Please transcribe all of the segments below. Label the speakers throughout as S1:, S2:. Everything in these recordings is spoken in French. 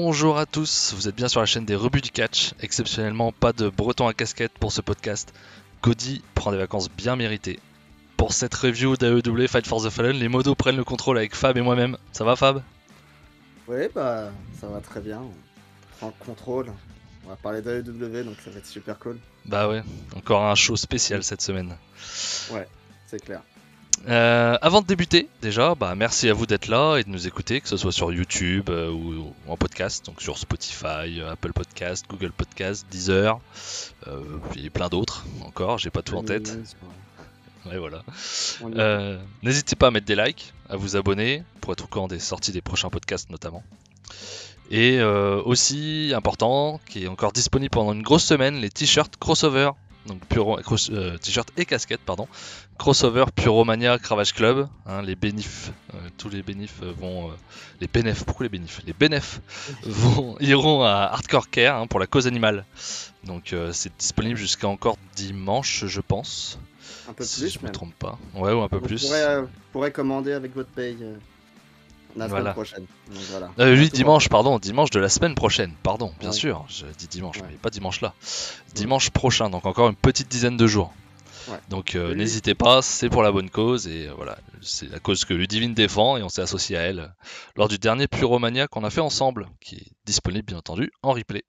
S1: Bonjour à tous, vous êtes bien sur la chaîne des rebuts du catch. Exceptionnellement, pas de breton à casquette pour ce podcast. Cody prend des vacances bien méritées. Pour cette review d'AEW Fight for the Fallen, les modos prennent le contrôle avec Fab et moi-même. Ça va Fab?
S2: Oui, bah ça va très bien. On prend le contrôle. On va parler d'AEW, donc ça va être super cool.
S1: Bah ouais, encore un show spécial cette semaine.
S2: Ouais, c'est clair.
S1: Avant de débuter, déjà, merci à vous d'être là et de nous écouter, que ce soit sur YouTube ou en podcast, donc sur Spotify, Apple Podcast, Google Podcast, Deezer, et plein d'autres encore, j'ai pas tout en tête. Ouais, voilà. N'hésitez pas à mettre des likes, à vous abonner pour être au courant des sorties des prochains podcasts notamment. Et aussi important, qui est encore disponible pendant une grosse semaine, les t-shirts crossover. Donc t-shirt et casquette, pardon. Crossover Puromania Cravage Club. Hein, les bénéfices, tous les bénéfices vont. Les bénéfices, pourquoi les bénéfices? Les bénéfices iront à Hardcore Care hein, pour la cause animale. Donc c'est disponible jusqu'à encore dimanche, je pense.
S2: Un peu
S1: si
S2: plus,
S1: je me
S2: même.
S1: trompe pas. Ouais, ou un peu
S2: Vous
S1: plus.
S2: pourrez commander avec votre paye la semaine
S1: Voilà.
S2: prochaine. Donc, voilà.
S1: Oui, dimanche, pardon, dimanche de la semaine prochaine, pardon, bien
S2: Ouais.
S1: sûr, je dis dimanche,
S2: Ouais.
S1: mais pas dimanche là. Dimanche prochain, donc encore une petite dizaine de jours.
S2: Ouais.
S1: Donc
S2: Oui.
S1: n'hésitez pas, c'est pour la bonne cause, et voilà, c'est la cause que Ludivine défend, et on s'est associé à elle lors du dernier Puromania qu'on a fait ensemble, qui est disponible bien entendu en replay.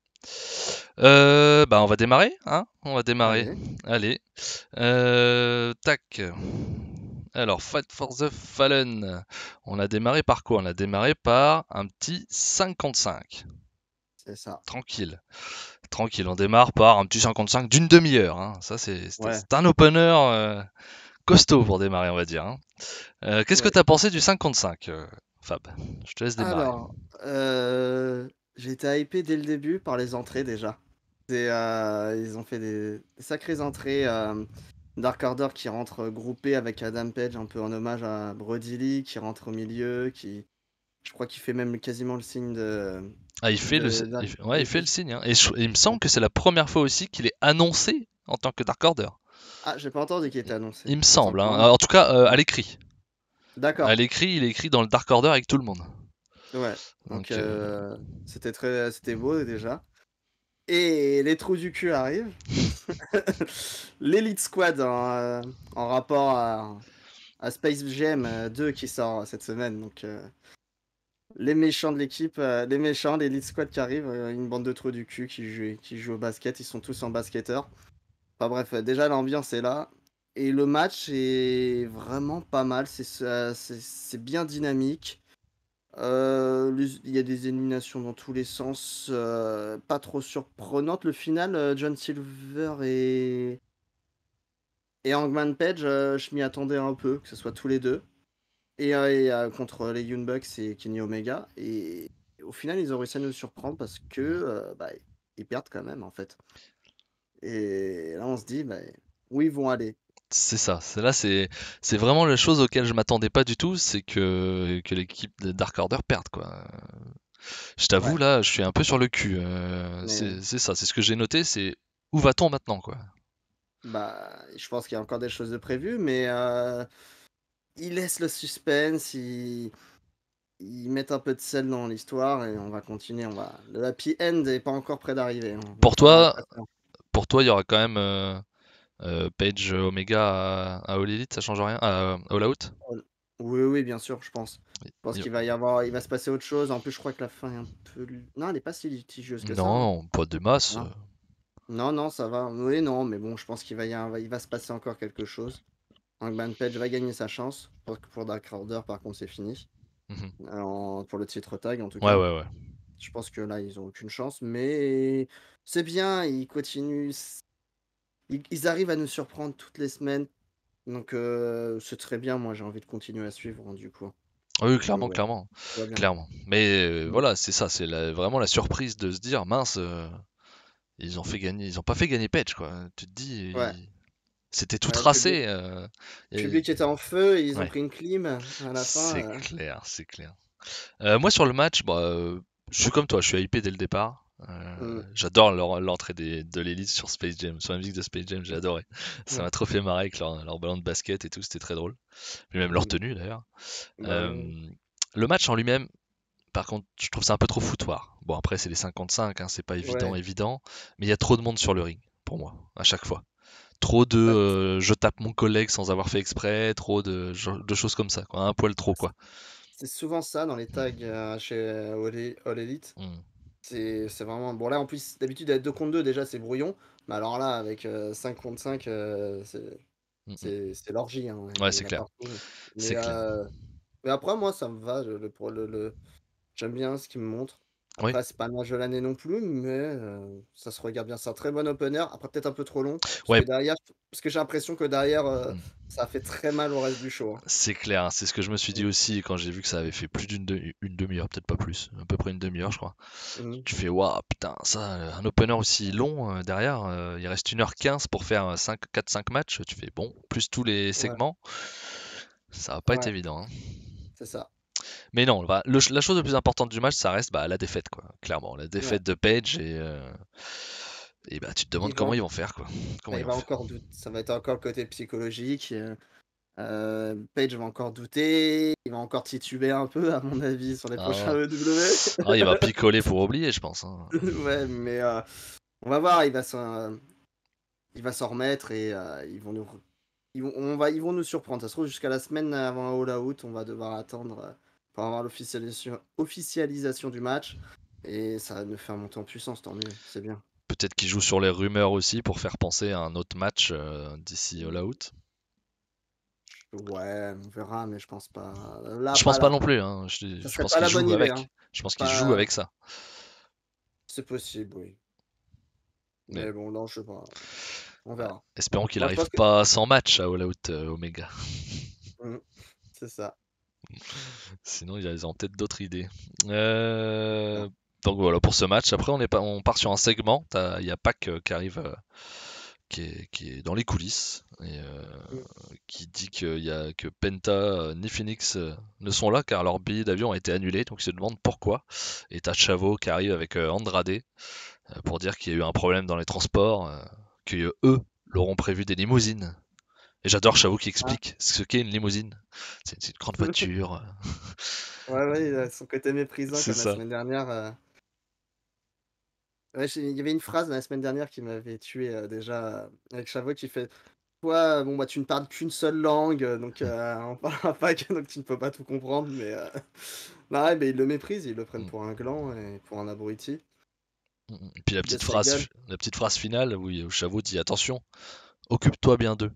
S1: On va démarrer, hein? On va démarrer. Allez. Tac. Alors, Fight for the Fallen. On a démarré par quoi? On a démarré par un petit 55.
S2: C'est ça.
S1: Tranquille. Tranquille, on démarre par un petit 55 d'une demi-heure. Hein. Ça, c'est un opener costaud pour démarrer, on va dire. Hein. Qu'est-ce que tu as pensé du 55, Fab? Je te laisse démarrer.
S2: Alors, j'ai été hypé dès le début par les entrées déjà. Ils ont fait des sacrées entrées. Dark Order qui rentre groupé avec Adam Page un peu en hommage à Brody Lee qui rentre au milieu, je crois qu'il fait même quasiment le signe de...
S1: Ah, il fait le signe. Hein. Et il me semble que c'est la première fois aussi qu'il est annoncé en tant que Dark Order.
S2: Ah, j'ai pas entendu qu'il était annoncé.
S1: Il me semble. Hein. En tout cas, à l'écrit.
S2: D'accord.
S1: À l'écrit, il est écrit dans le Dark Order avec tout le monde.
S2: Ouais. Donc c'était beau déjà. Et les trous du cul arrivent. L'Elite Squad en rapport à Space Jam 2 qui sort cette semaine. Donc les méchants de l'équipe, l'Elite Squad qui arrive, une bande de trous du cul qui jouent au basket. Ils sont tous en basketteur. Enfin bref, déjà l'ambiance est là. Et le match est vraiment pas mal. C'est bien dynamique. Il y a des éliminations dans tous les sens, pas trop surprenantes. Le final, John Silver et Hangman Page, je m'y attendais un peu, que ce soit tous les deux. Et contre les Young Bucks et Kenny Omega. Et au final, ils ont réussi à nous surprendre parce que ils perdent quand même, en fait. Et là, on se dit, où ils vont aller?
S1: C'est ça. C'est vraiment la chose auquel je m'attendais pas du tout, c'est que l'équipe de Dark Order perde quoi. Je t'avoue là, je suis un peu sur le cul. C'est ça, c'est ce que j'ai noté, c'est où va-t-on maintenant quoi.
S2: Je pense qu'il y a encore des choses de prévues, mais ils laissent le suspense, ils mettent un peu de sel dans l'histoire et on va continuer. Le happy end n'est pas encore près d'arriver. Hein.
S1: Pour toi, il y aura quand même Page Omega à All Elite, ça change rien? À All Out?
S2: Oui, bien sûr, je pense. Je pense qu'il va se passer autre chose. En plus, je crois que la fin est un peu... Non, elle n'est pas si litigieuse que ça.
S1: Non, pas de masse.
S2: Non, ça va. Oui, non, mais bon, je pense qu'il va se passer encore quelque chose. Hangman Page va gagner sa chance. Pour Dark Order, par contre, c'est fini. Pour le titre tag, en tout cas.
S1: Ouais.
S2: Je pense que là, ils ont aucune chance, mais c'est bien, ils continuent. Ils arrivent à nous surprendre toutes les semaines. Donc, c'est très bien. Moi, j'ai envie de continuer à suivre, hein, du coup.
S1: Oui, clairement. Mais voilà, c'est ça, c'est vraiment la surprise de se dire, mince, ils ont pas fait gagner Page, quoi. Tu te dis, c'était tout tracé.
S2: Le public était en feu et ils ont pris une clim à la fin.
S1: C'est clair. Moi, sur le match, je suis comme toi, je suis hypé dès le départ. J'adore l'entrée de l'élite sur Space Jam, sur la musique de Space Jam, j'ai adoré. Ça m'a trop fait marrer avec leur ballon de basket et tout, c'était très drôle. Et même leur tenue d'ailleurs. Le match en lui-même, Par contre, je trouve ça un peu trop foutoir. Bon, après, c'est les 5 contre 5, hein, c'est pas
S2: Ouais.
S1: évident, mais il y a trop de monde sur le ring, pour moi, à chaque fois. Trop de
S2: Bah,
S1: je tape mon collègue sans avoir fait exprès, trop de choses comme ça, quoi. Un poil trop, quoi.
S2: c'est souvent ça dans les tags chez All Elite.
S1: Mm.
S2: C'est vraiment. Bon, là en plus, d'habitude, à 2 contre 2, déjà, c'est brouillon. Mais alors là, avec 5 contre 5,
S1: Mm, mm.
S2: c'est l'orgie, hein.
S1: Ouais,
S2: Il y
S1: c'est
S2: en a
S1: clair,
S2: partout. Mais,
S1: c'est clair.
S2: mais après, moi, ça me va. J'aime bien ce qu'il me montre.
S1: Oui,
S2: Après, c'est pas le match de l'année non plus, mais ça se regarde bien. C'est un très bon opener. Après, peut-être un peu trop long.
S1: ouais,
S2: Parce que j'ai l'impression que derrière,
S1: mm.
S2: ça a fait très mal au reste du show, hein.
S1: C'est clair, hein, c'est ce que je me suis dit aussi quand j'ai vu que ça avait fait plus une demi-heure, peut-être pas plus, à peu près une demi-heure, je crois.
S2: Mhm.
S1: Tu fais, waouh, putain, ça, un opener aussi long derrière, il reste 1h15 pour faire 4-5 matchs. Tu fais, bon, plus tous les
S2: Ouais,
S1: segments, ça va pas être
S2: ouais,
S1: évident, hein.
S2: c'est ça.
S1: Mais non, la chose la plus importante du match, ça reste la défaite, quoi. Clairement, la
S2: Ouais.
S1: défaite de Page et tu te demandes
S2: Il
S1: comment
S2: va,
S1: ils vont faire, quoi. Comment ils
S2: il
S1: vont
S2: va
S1: faire.
S2: encore douter. Ça va être encore le côté psychologique. Page va encore douter. Il va encore tituber un peu, à mon avis, sur les prochains
S1: Ah,
S2: EW.
S1: il va picoler pour oublier, je pense, hein.
S2: Ouais, mais on va voir. Il va s'en remettre et ils vont nous surprendre. Ça se trouve, jusqu'à la semaine avant All Out, on va devoir attendre pour avoir officialisation du match. Et ça va nous faire monter en puissance, tant mieux, c'est bien.
S1: Peut-être qu'ils jouent sur les rumeurs aussi pour faire penser à un autre match d'ici All Out.
S2: Ouais, on verra, mais je pense pas. Là,
S1: Je
S2: pas
S1: pense pas
S2: là.
S1: non plus, hein.
S2: Ça
S1: Je
S2: serait
S1: pense
S2: pas
S1: qu'ils
S2: la bonne
S1: jouent
S2: idée, hein.
S1: avec. Je pense qu'ils jouent
S2: Pas...
S1: avec ça.
S2: C'est possible, oui.
S1: Mais
S2: Mais bon, non, je sais pas. On verra.
S1: espérons qu'il
S2: Moi, je
S1: arrive
S2: pense que.
S1: pas sans match à All Out Omega.
S2: Mm, c'est ça.
S1: Sinon, ils ont peut-être d'autres idées.
S2: Ouais.
S1: Donc voilà pour ce match. Après, on part sur un segment. Il y a Pac qui arrive, qui est dans les coulisses et
S2: Mm,
S1: qui dit que Penta ni Phoenix ne sont là car leur billet d'avion a été annulé. Donc il se demande pourquoi. Et t'as Chavo qui arrive avec Andrade pour dire qu'il y a eu un problème dans les transports, que eux leur ont prévu des limousines. Et j'adore Chavo qui
S2: ah.
S1: explique ce qu'est une limousine. C'est une grande voiture.
S2: Ouais, ouais, il a son côté méprisant
S1: C'est
S2: comme la
S1: ça.
S2: semaine dernière. Ouais, il y avait une phrase la semaine dernière qui m'avait tué déjà avec Chavot qui fait toi, bon bah tu ne parles qu'une seule langue, donc on parlera pas que donc tu ne peux pas tout comprendre, mais non, ouais, mais ils le méprisent, ils le prennent
S1: Mm.
S2: pour un gland et pour un abruti.
S1: Et puis
S2: Il baisse sa gueule.
S1: la petite phrase finale où Chavot dit attention, occupe-toi bien d'eux.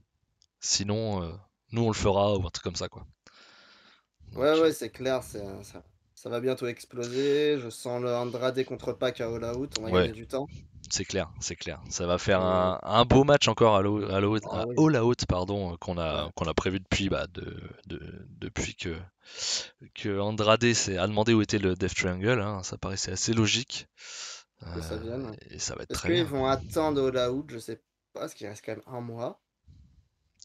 S1: Sinon, nous on le fera ou un truc comme ça quoi.
S2: Ouais,
S1: Donc
S2: ouais, c'est clair, ça va bientôt exploser. Je sens le Andrade contre Pac à All Out, on va
S1: ouais,
S2: gagner du temps.
S1: c'est clair, c'est clair. Ça va faire
S2: Et
S1: un beau match encore
S2: ah
S1: à
S2: oui,
S1: All Out pardon,
S2: ouais,
S1: qu'on a prévu depuis depuis que Andrade a demandé où était le Death Triangle. Hein. Ça paraissait assez logique
S2: que ça vienne.
S1: et ça va être
S2: Est-ce
S1: très
S2: qu'ils
S1: bien.
S2: vont attendre All Out? Je sais pas, parce qu'il reste quand même un mois.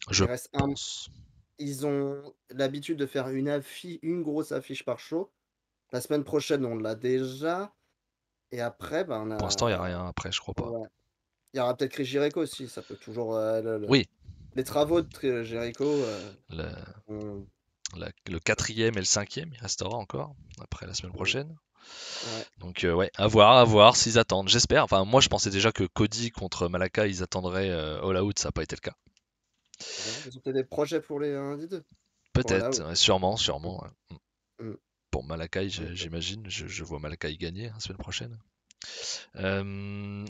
S1: Je
S2: Il reste un.
S1: pense.
S2: Ils ont l'habitude de faire une grosse affiche par show. La semaine prochaine, on l'a déjà. Et après, ben, on
S1: Pour l'instant, il n'y a
S2: a.
S1: rien après, je crois pas.
S2: Ouais. Il y aura peut-être Chris Jericho aussi. Ça peut toujours.
S1: Oui,
S2: Les travaux de Jericho.
S1: le,
S2: On-
S1: le quatrième et le cinquième, il restera encore après la semaine
S2: on-
S1: prochaine.
S2: Ouais.
S1: Donc ouais, à voir s'ils attendent. J'espère. Enfin, moi, je pensais déjà que Cody contre Malaka, ils attendraient All Out. Ça n'a pas été le cas.
S2: On verra. Ils ont peut-être des projets pour les 1 des 2. Pour All
S1: Peut-être,
S2: Out.
S1: ouais, sûrement, sûrement. Ouais.
S2: Mm.
S1: Pour Malakai,
S2: Donc,
S1: j'imagine. Je vois Malakai gagner la semaine prochaine.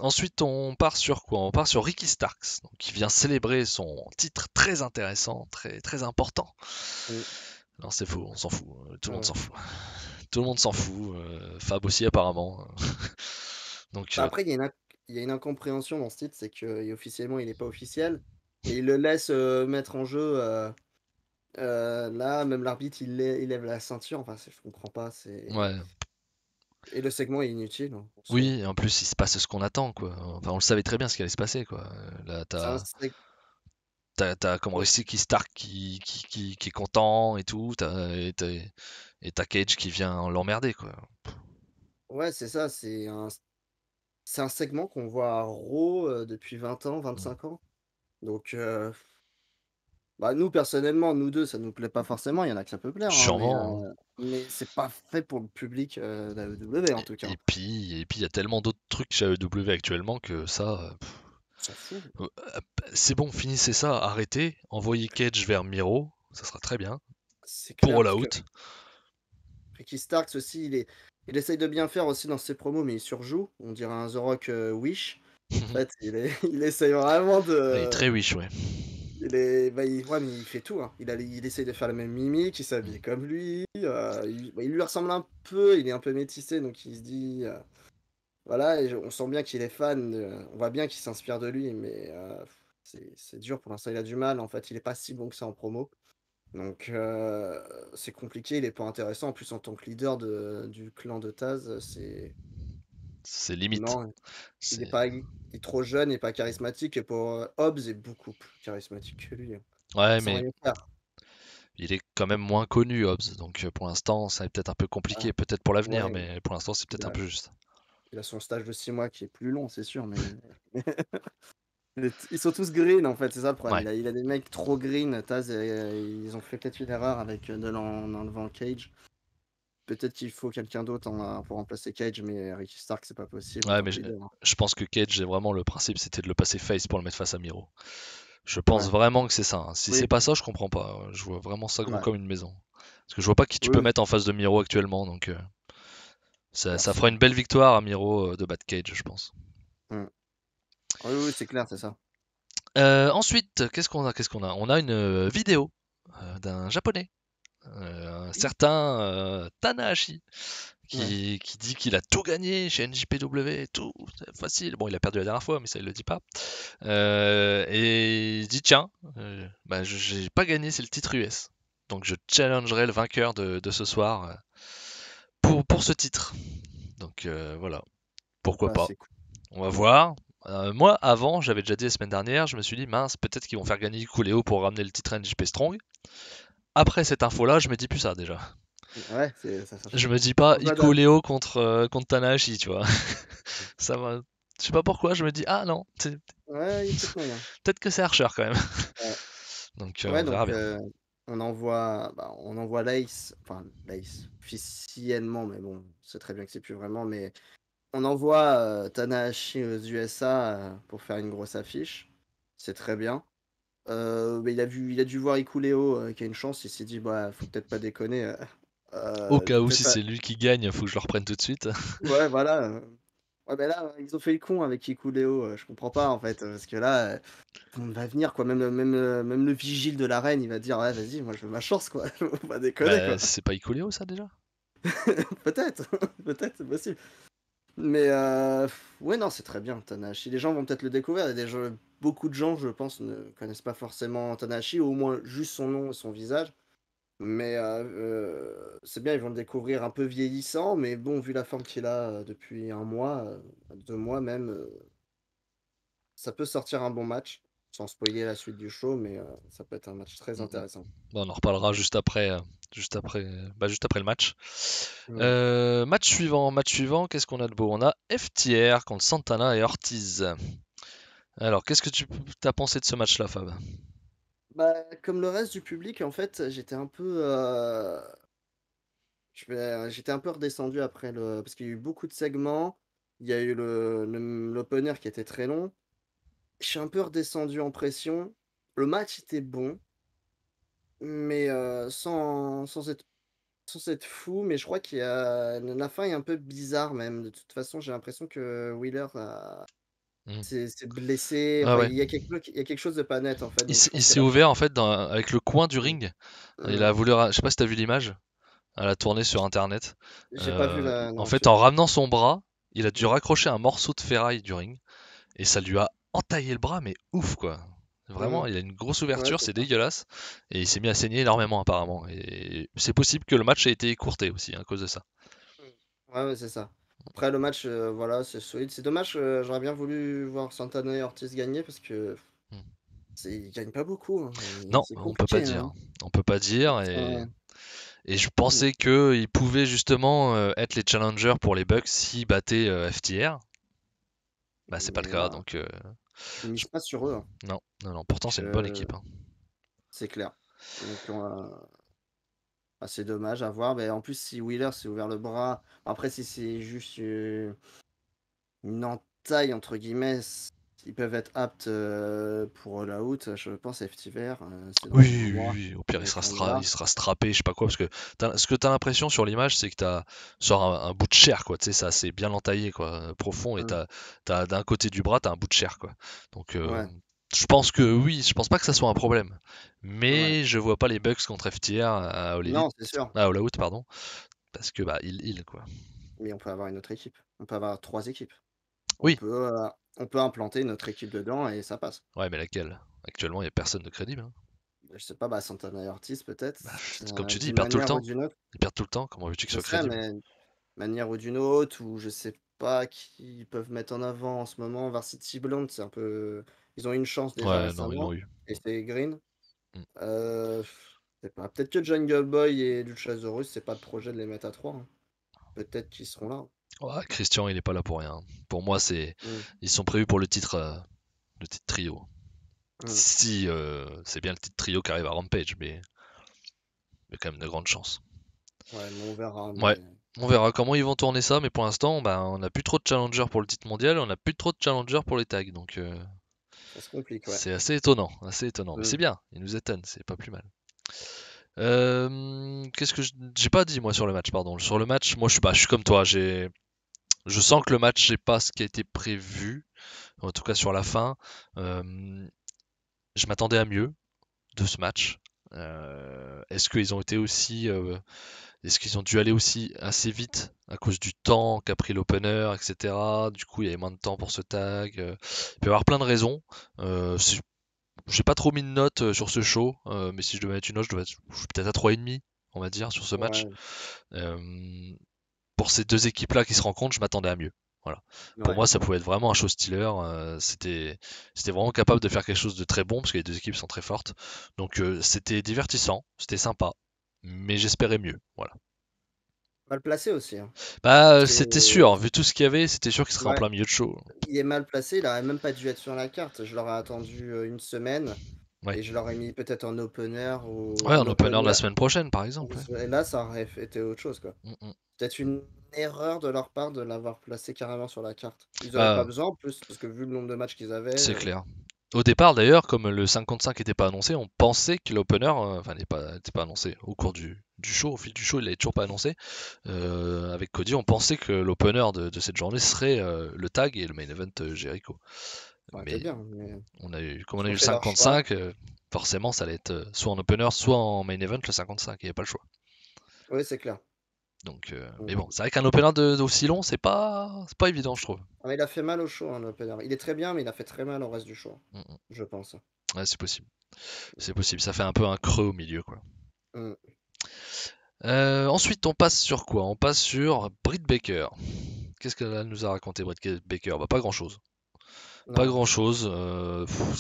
S1: Ensuite, on part sur quoi? On part sur Ricky Starks, donc, qui vient célébrer son titre très intéressant, très important.
S2: mm.
S1: Non, c'est faux, on s'en fout. Tout le monde
S2: Ouais.
S1: s'en fout. Tout le monde s'en fout. Fab aussi, apparemment. Donc,
S2: Bah, après, il y a une incompréhension dans ce titre, c'est que officiellement, il n'est pas officiel. Et il le laisse mettre en jeu. Là, même l'arbitre, il lève la ceinture. Enfin, je comprends pas.
S1: ouais.
S2: Et le segment est inutile, hein, en soi.
S1: Oui, et en plus, il se passe ce qu'on attend, quoi. Enfin, on le savait très bien ce qui allait se passer, quoi. Là,
S2: C'est un
S1: t'as comme Ricky Stark qui est content et tout. Et t'as Cage qui vient l'emmerder, quoi.
S2: Ouais, c'est ça. C'est un segment qu'on voit à Raw depuis 20 ans,
S1: Mm.
S2: 25 ans. Donc, Bah, nous, personnellement, nous deux, ça nous plaît pas forcément. Il y en a que ça peut plaire, hein,
S1: Sûrement, hein.
S2: mais c'est pas fait pour le public de la WWE, en tout cas.
S1: Et puis il y a tellement d'autres trucs chez AEW actuellement que ça,
S2: On s'en fout.
S1: c'est bon, finissez ça, arrêtez, envoyez Cage vers Miro, ça sera très bien.
S2: C'est
S1: Pour
S2: clair,
S1: All
S2: parce que
S1: Out.
S2: Ricky Starks aussi, il essaye de bien faire aussi dans ses promos, mais il surjoue. On dirait un The Rock Wish. En fait, il essaye vraiment
S1: Il est
S2: de.
S1: très wish, ouais.
S2: Ouais, mais il fait tout, hein. Il essaye de faire la même mimique, il s'habille comme lui. Il lui ressemble un peu, il est un peu métissé, donc il se dit. Voilà, et on sent bien qu'il est fan. On voit bien qu'il s'inspire de lui, mais c'est dur pour l'instant. Il a du mal. En fait, il est pas si bon que ça en promo. Donc, c'est compliqué. Il est pas intéressant. En plus, en tant que leader du clan de Taz, c'est.
S1: C'est limite.
S2: Non, il est
S1: C'est...
S2: pas. Il est trop jeune et pas charismatique. Et pour Hobbs est beaucoup plus charismatique que lui, hein.
S1: Ouais,
S2: Sans
S1: mais
S2: rien faire.
S1: il est quand même moins connu, Hobbs. Donc pour l'instant, ça est peut-être un peu
S2: Ah,
S1: compliqué, peut-être pour l'avenir,
S2: ouais,
S1: mais pour l'instant, c'est
S2: il
S1: peut-être un
S2: a,
S1: peu juste.
S2: il a son stage de 6 mois qui est plus long, c'est sûr, mais. Ils sont tous green en fait, c'est ça le problème.
S1: Ouais.
S2: Il a des mecs trop green. Taz, ils ont fait peut-être une erreur avec en enlevant Cage. Peut-être qu'il faut quelqu'un d'autre pour remplacer Cage, mais Ricky Stark, c'est pas possible en
S1: Ouais,
S2: tant
S1: mais
S2: que leader, hein.
S1: je pense que Cage, c'est vraiment le principe, c'était de le passer face pour le mettre face à Miro. Je pense
S2: Ouais,
S1: vraiment que c'est ça, hein. Si c'est
S2: oui,
S1: pas ça, je comprends pas. Je vois vraiment ça gros
S2: ouais,
S1: comme une maison. Parce que je vois pas qui tu
S2: oui,
S1: peux
S2: oui,
S1: mettre en face de Miro actuellement, donc ça fera
S2: personne.
S1: une belle victoire à Miro de battre Cage, je pense.
S2: Mm. Oui, oui, c'est clair, c'est ça.
S1: Ensuite, qu'est-ce qu'on a? On a une vidéo d'un japonais, un certain Tanahashi,
S2: Ouais,
S1: qui dit qu'il a tout gagné chez NJPW, tout, c'est facile. Bon, il a perdu la dernière fois, mais ça, il le dit pas. Et il dit tiens, bah, j'ai pas gagné, c'est le titre US. Donc je challengerai le vainqueur de ce soir pour ce titre. Donc voilà, pourquoi
S2: bah,
S1: pas.
S2: c'est cool.
S1: On va voir. Moi, avant, j'avais déjà dit la semaine dernière, je me suis dit, mince, peut-être qu'ils vont faire gagner Ikuleo pour ramener le titre NJP Strong. Après cette info-là, je me dis plus ça déjà.
S2: Ouais,
S1: Je me dis pas
S2: change la donne.
S1: Ikuleo contre Tanahashi, tu vois. Ça va. Je sais pas pourquoi, je me dis, ah non,
S2: Ouais, il y a peut-être moyen.
S1: peut-être que c'est Archer quand même.
S2: Ouais,
S1: Donc
S2: ouais,
S1: on verra
S2: donc
S1: bien.
S2: on envoie Lace, enfin Lace, officiellement, mais bon, c'est très bien que c'est plus vraiment, mais on envoie Tanahashi aux USA pour faire une grosse affiche. C'est très bien. Mais il a dû voir Ikuleo qui a une chance. Il s'est dit, bah, faut peut-être pas déconner.
S1: Au
S2: Je
S1: cas
S2: vais
S1: où
S2: peut-être
S1: si
S2: pas.
S1: c'est lui qui gagne, faut que je le reprenne tout de suite.
S2: Ouais, voilà. Ouais, mais là, ils ont fait le con avec Ikuleo. Je comprends pas en fait. Parce que là, tout le monde va venir, quoi. Même le vigile de la reine, il va dire, ouais, vas-y, moi je veux ma chance, quoi. Faut pas déconner,
S1: Bah
S2: quoi.
S1: c'est pas Ikuleo ça déjà?
S2: Peut-être. Peut-être, c'est possible. Mais ouais, non, c'est très bien, Tanahashi. Les gens vont peut-être le découvrir. Beaucoup de gens, je pense, ne connaissent pas forcément Tanahashi, ou au moins juste son nom et son visage. Mais c'est bien, ils vont le découvrir un peu vieillissant, mais bon, vu la forme qu'il a depuis un mois, 2 mois même, ça peut sortir un bon match, sans spoiler la suite du show, mais ça peut être un match très
S1: Mm, mm.
S2: intéressant.
S1: Bon, on en reparlera juste après le match.
S2: Ouais.
S1: Match suivant, qu'est-ce qu'on a de beau? On a FTR contre Santana et Ortiz. Alors, qu'est-ce que tu t'as pensé de ce match-là, Fab?
S2: Bah, comme le reste du public, en fait, j'étais un peu, j'étais un peu redescendu après parce qu'il y a eu beaucoup de segments. Il y a eu l'opener qui était très long. Je suis un peu redescendu en pression. Le match était bon, mais sans être fou. Mais je crois qu'il y a la fin est un peu bizarre même. De toute façon, j'ai l'impression que Wheeler
S1: Mm.
S2: s'est blessé.
S1: Ouais,
S2: Enfin,
S1: ouais.
S2: il y a quelque chose de pas net en fait.
S1: Il
S2: Donc je
S1: s'est il
S2: pense que
S1: s'est
S2: la fin.
S1: ouvert en fait avec le coin du ring. Il
S2: Mmh.
S1: a voulu, je sais pas si t'as vu l'image, elle a tourné sur internet.
S2: J'ai pas vu
S1: En
S2: non,
S1: fait,
S2: j'ai
S1: en
S2: pas.
S1: ramenant son bras, il a dû
S2: Mmh.
S1: raccrocher un morceau de ferraille du ring et ça lui a entaillé le bras, mais ouf quoi.
S2: Mmh.
S1: Vraiment, il a une grosse
S2: Ouais,
S1: ouverture,
S2: c'est
S1: c'est
S2: ça.
S1: dégueulasse. Et il s'est mis à saigner énormément apparemment. Et c'est possible que le match ait été écourté aussi à cause de ça.
S2: Mmh. Ouais, ouais, c'est ça. Après le match, voilà, c'est solide. C'est dommage, j'aurais bien voulu voir Santana et Ortiz gagner parce que
S1: Hmm.
S2: ils gagnent pas beaucoup, hein,
S1: Non,
S2: c'est
S1: on peut pas
S2: compliqué,
S1: dire.
S2: hein.
S1: On peut pas dire.
S2: Enfin,
S1: Et je
S2: mmh,
S1: pensais qu'ils pouvaient justement être les challengers pour les Bucks s'ils battaient FTR. Bah c'est pas le
S2: mais
S1: cas, donc
S2: je mise pas sur eux, hein.
S1: non, non, non. Pourtant c'est une bonne
S2: Je
S1: équipe, hein.
S2: c'est clair. Donc, c'est dommage à voir. Mais en plus, si Wheeler s'est ouvert le bras, après, si c'est juste une entaille, entre guillemets, ils peuvent être aptes pour All Out, je pense, FTVR, c'est dans
S1: Oui,
S2: 2
S1: oui,
S2: mois.
S1: oui, au pire,
S2: Il est quand même là.
S1: il sera strappé, je sais pas quoi, parce que ce que t'as l'impression sur l'image, c'est que t'as genre un bout de chair, quoi, tu sais, c'est assez bien entaillé, quoi, profond, et
S2: Hum,
S1: t'as d'un côté du bras, t'as un bout de chair, quoi. Donc,
S2: Ouais,
S1: je pense que oui, je pense pas que ça soit un problème,
S2: ouais.
S1: mais je vois pas les Bucks contre FTR à All Elite,
S2: Non, c'est sûr.
S1: à All Out, pardon, parce que bah, quoi.
S2: Mais on peut avoir une autre équipe. On peut avoir 3 équipes. On
S1: Oui,
S2: peut, heu, on peut implanter notre équipe dedans et ça passe.
S1: ouais, mais laquelle? Actuellement, il y a personne de crédible, hein.
S2: Je sais pas, bah, Santana et Ortiz peut-être,
S1: Bah, comme tu dis, ils
S2: d'une
S1: perdent tout le
S2: manière ou
S1: temps.
S2: d'une autre.
S1: Ils perdent tout le temps, comment veux-tu qu'ils
S2: Je
S1: soient
S2: sais,
S1: crédibles?
S2: mais d'une manière ou d'une autre, ou je sais pas qui ils peuvent mettre en avant en ce moment. Varsity Blonde, c'est un peu ils ont eu une chance déjà
S1: Ouais, non, ils l'ont
S2: récemment
S1: eu.
S2: et c'est Green.
S1: Mm.
S2: Je sais pas, peut-être que Jungle Boy et Luchasaurus, c'est pas le projet de les mettre à 3, hein. Peut-être qu'ils seront là.
S1: Ouais, Christian, il est pas là pour rien. Pour moi,
S2: Mmh,
S1: ils sont prévus pour le titre trio.
S2: mmh.
S1: Si c'est bien le titre trio qui arrive à Rampage, mais il y a quand même de grandes chances.
S2: Ouais, mais on verra,
S1: Ouais,
S2: mais
S1: on verra comment ils vont tourner ça, mais pour l'instant, bah, on n'a plus trop de challengers pour le titre mondial, on n'a plus trop de challengers pour les tags, donc
S2: ça se complique, ouais.
S1: c'est assez étonnant, assez étonnant. Mais
S2: Mmh.
S1: c'est bien, ils nous étonnent, c'est pas plus mal. Qu'est-ce que j'ai pas dit moi sur le match, pardon. Sur le match, moi je suis comme toi, je sens que le match n'est pas ce qui a été prévu, en tout cas sur la fin. Euh, je m'attendais à mieux de ce match. Est-ce qu'ils ont dû aller aussi assez vite à cause du temps qu'a pris l'opener, etc. Du coup, il y avait moins de temps pour ce tag. Il peut y avoir plein de raisons. J'ai pas trop mis de notes sur ce show, mais si je devais mettre une note, je suis peut-être à 3,5, on va dire, sur ce match.
S2: Ouais,
S1: Euh, pour ces deux équipes-là qui se rencontrent, je m'attendais à mieux. Voilà. Pour
S2: ouais.
S1: moi, ça pouvait être vraiment un show stealer. C'était vraiment capable de faire quelque chose de très bon parce que les deux équipes sont très fortes. Donc c'était divertissant, c'était sympa, mais j'espérais mieux. Voilà.
S2: Mal placé aussi, hein.
S1: Bah,
S2: C'est
S1: c'était sûr, vu tout ce qu'il y avait, c'était sûr qu'il serait en
S2: Ouais,
S1: plein milieu de show.
S2: il est mal placé, il aurait même pas dû être sur la carte. Je l'aurais attendu, 1 semaine
S1: Ouais.
S2: et je l'aurais mis peut-être en opener ou
S1: Ouais,
S2: en
S1: en opener de la
S2: opener
S1: semaine prochaine, par exemple. Ouais.
S2: et là, ça aurait été autre chose, quoi.
S1: Mm, mm.
S2: Peut-être une erreur de leur part de l'avoir placé carrément sur la carte. Ils auraient pas
S1: Bah,
S2: besoin en plus, parce que vu le nombre de matchs qu'ils avaient,
S1: c'est clair. Au départ, d'ailleurs, comme le 5 contre 5 n'était pas annoncé, on pensait que l'opener, enfin, n'était pas annoncé au cours du show, au fil du show, il n'était toujours pas annoncé. Avec Cody, on pensait que l'opener de cette journée serait le tag et le main event Jericho.
S2: ça aurait été
S1: Mais
S2: bien, mais
S1: comme on a
S2: ils
S1: eu
S2: ont
S1: le
S2: fait
S1: 5
S2: leur
S1: contre
S2: choix.
S1: 5, forcément, ça allait être soit en opener, soit en main event le 5 contre 5, il n'y a pas le choix.
S2: Oui, c'est clair.
S1: Donc, mais
S2: Donc
S1: bon, c'est vrai qu'un opener d'aussi long, c'est pas évident, je trouve.
S2: mais il a fait mal au show, hein, l'opener. Il est très bien, mais il a fait très mal au reste du show,
S1: Mm, mm.
S2: je pense.
S1: Ouais, c'est possible. C'est possible. Ça fait un peu un creux au milieu, quoi.
S2: Mmh.
S1: Ensuite, on passe sur quoi? On passe sur Britt Baker. Qu'est-ce qu'elle nous a raconté, Britt Baker? Bah, pas grand-chose. Pas
S2: Non,
S1: grand-chose.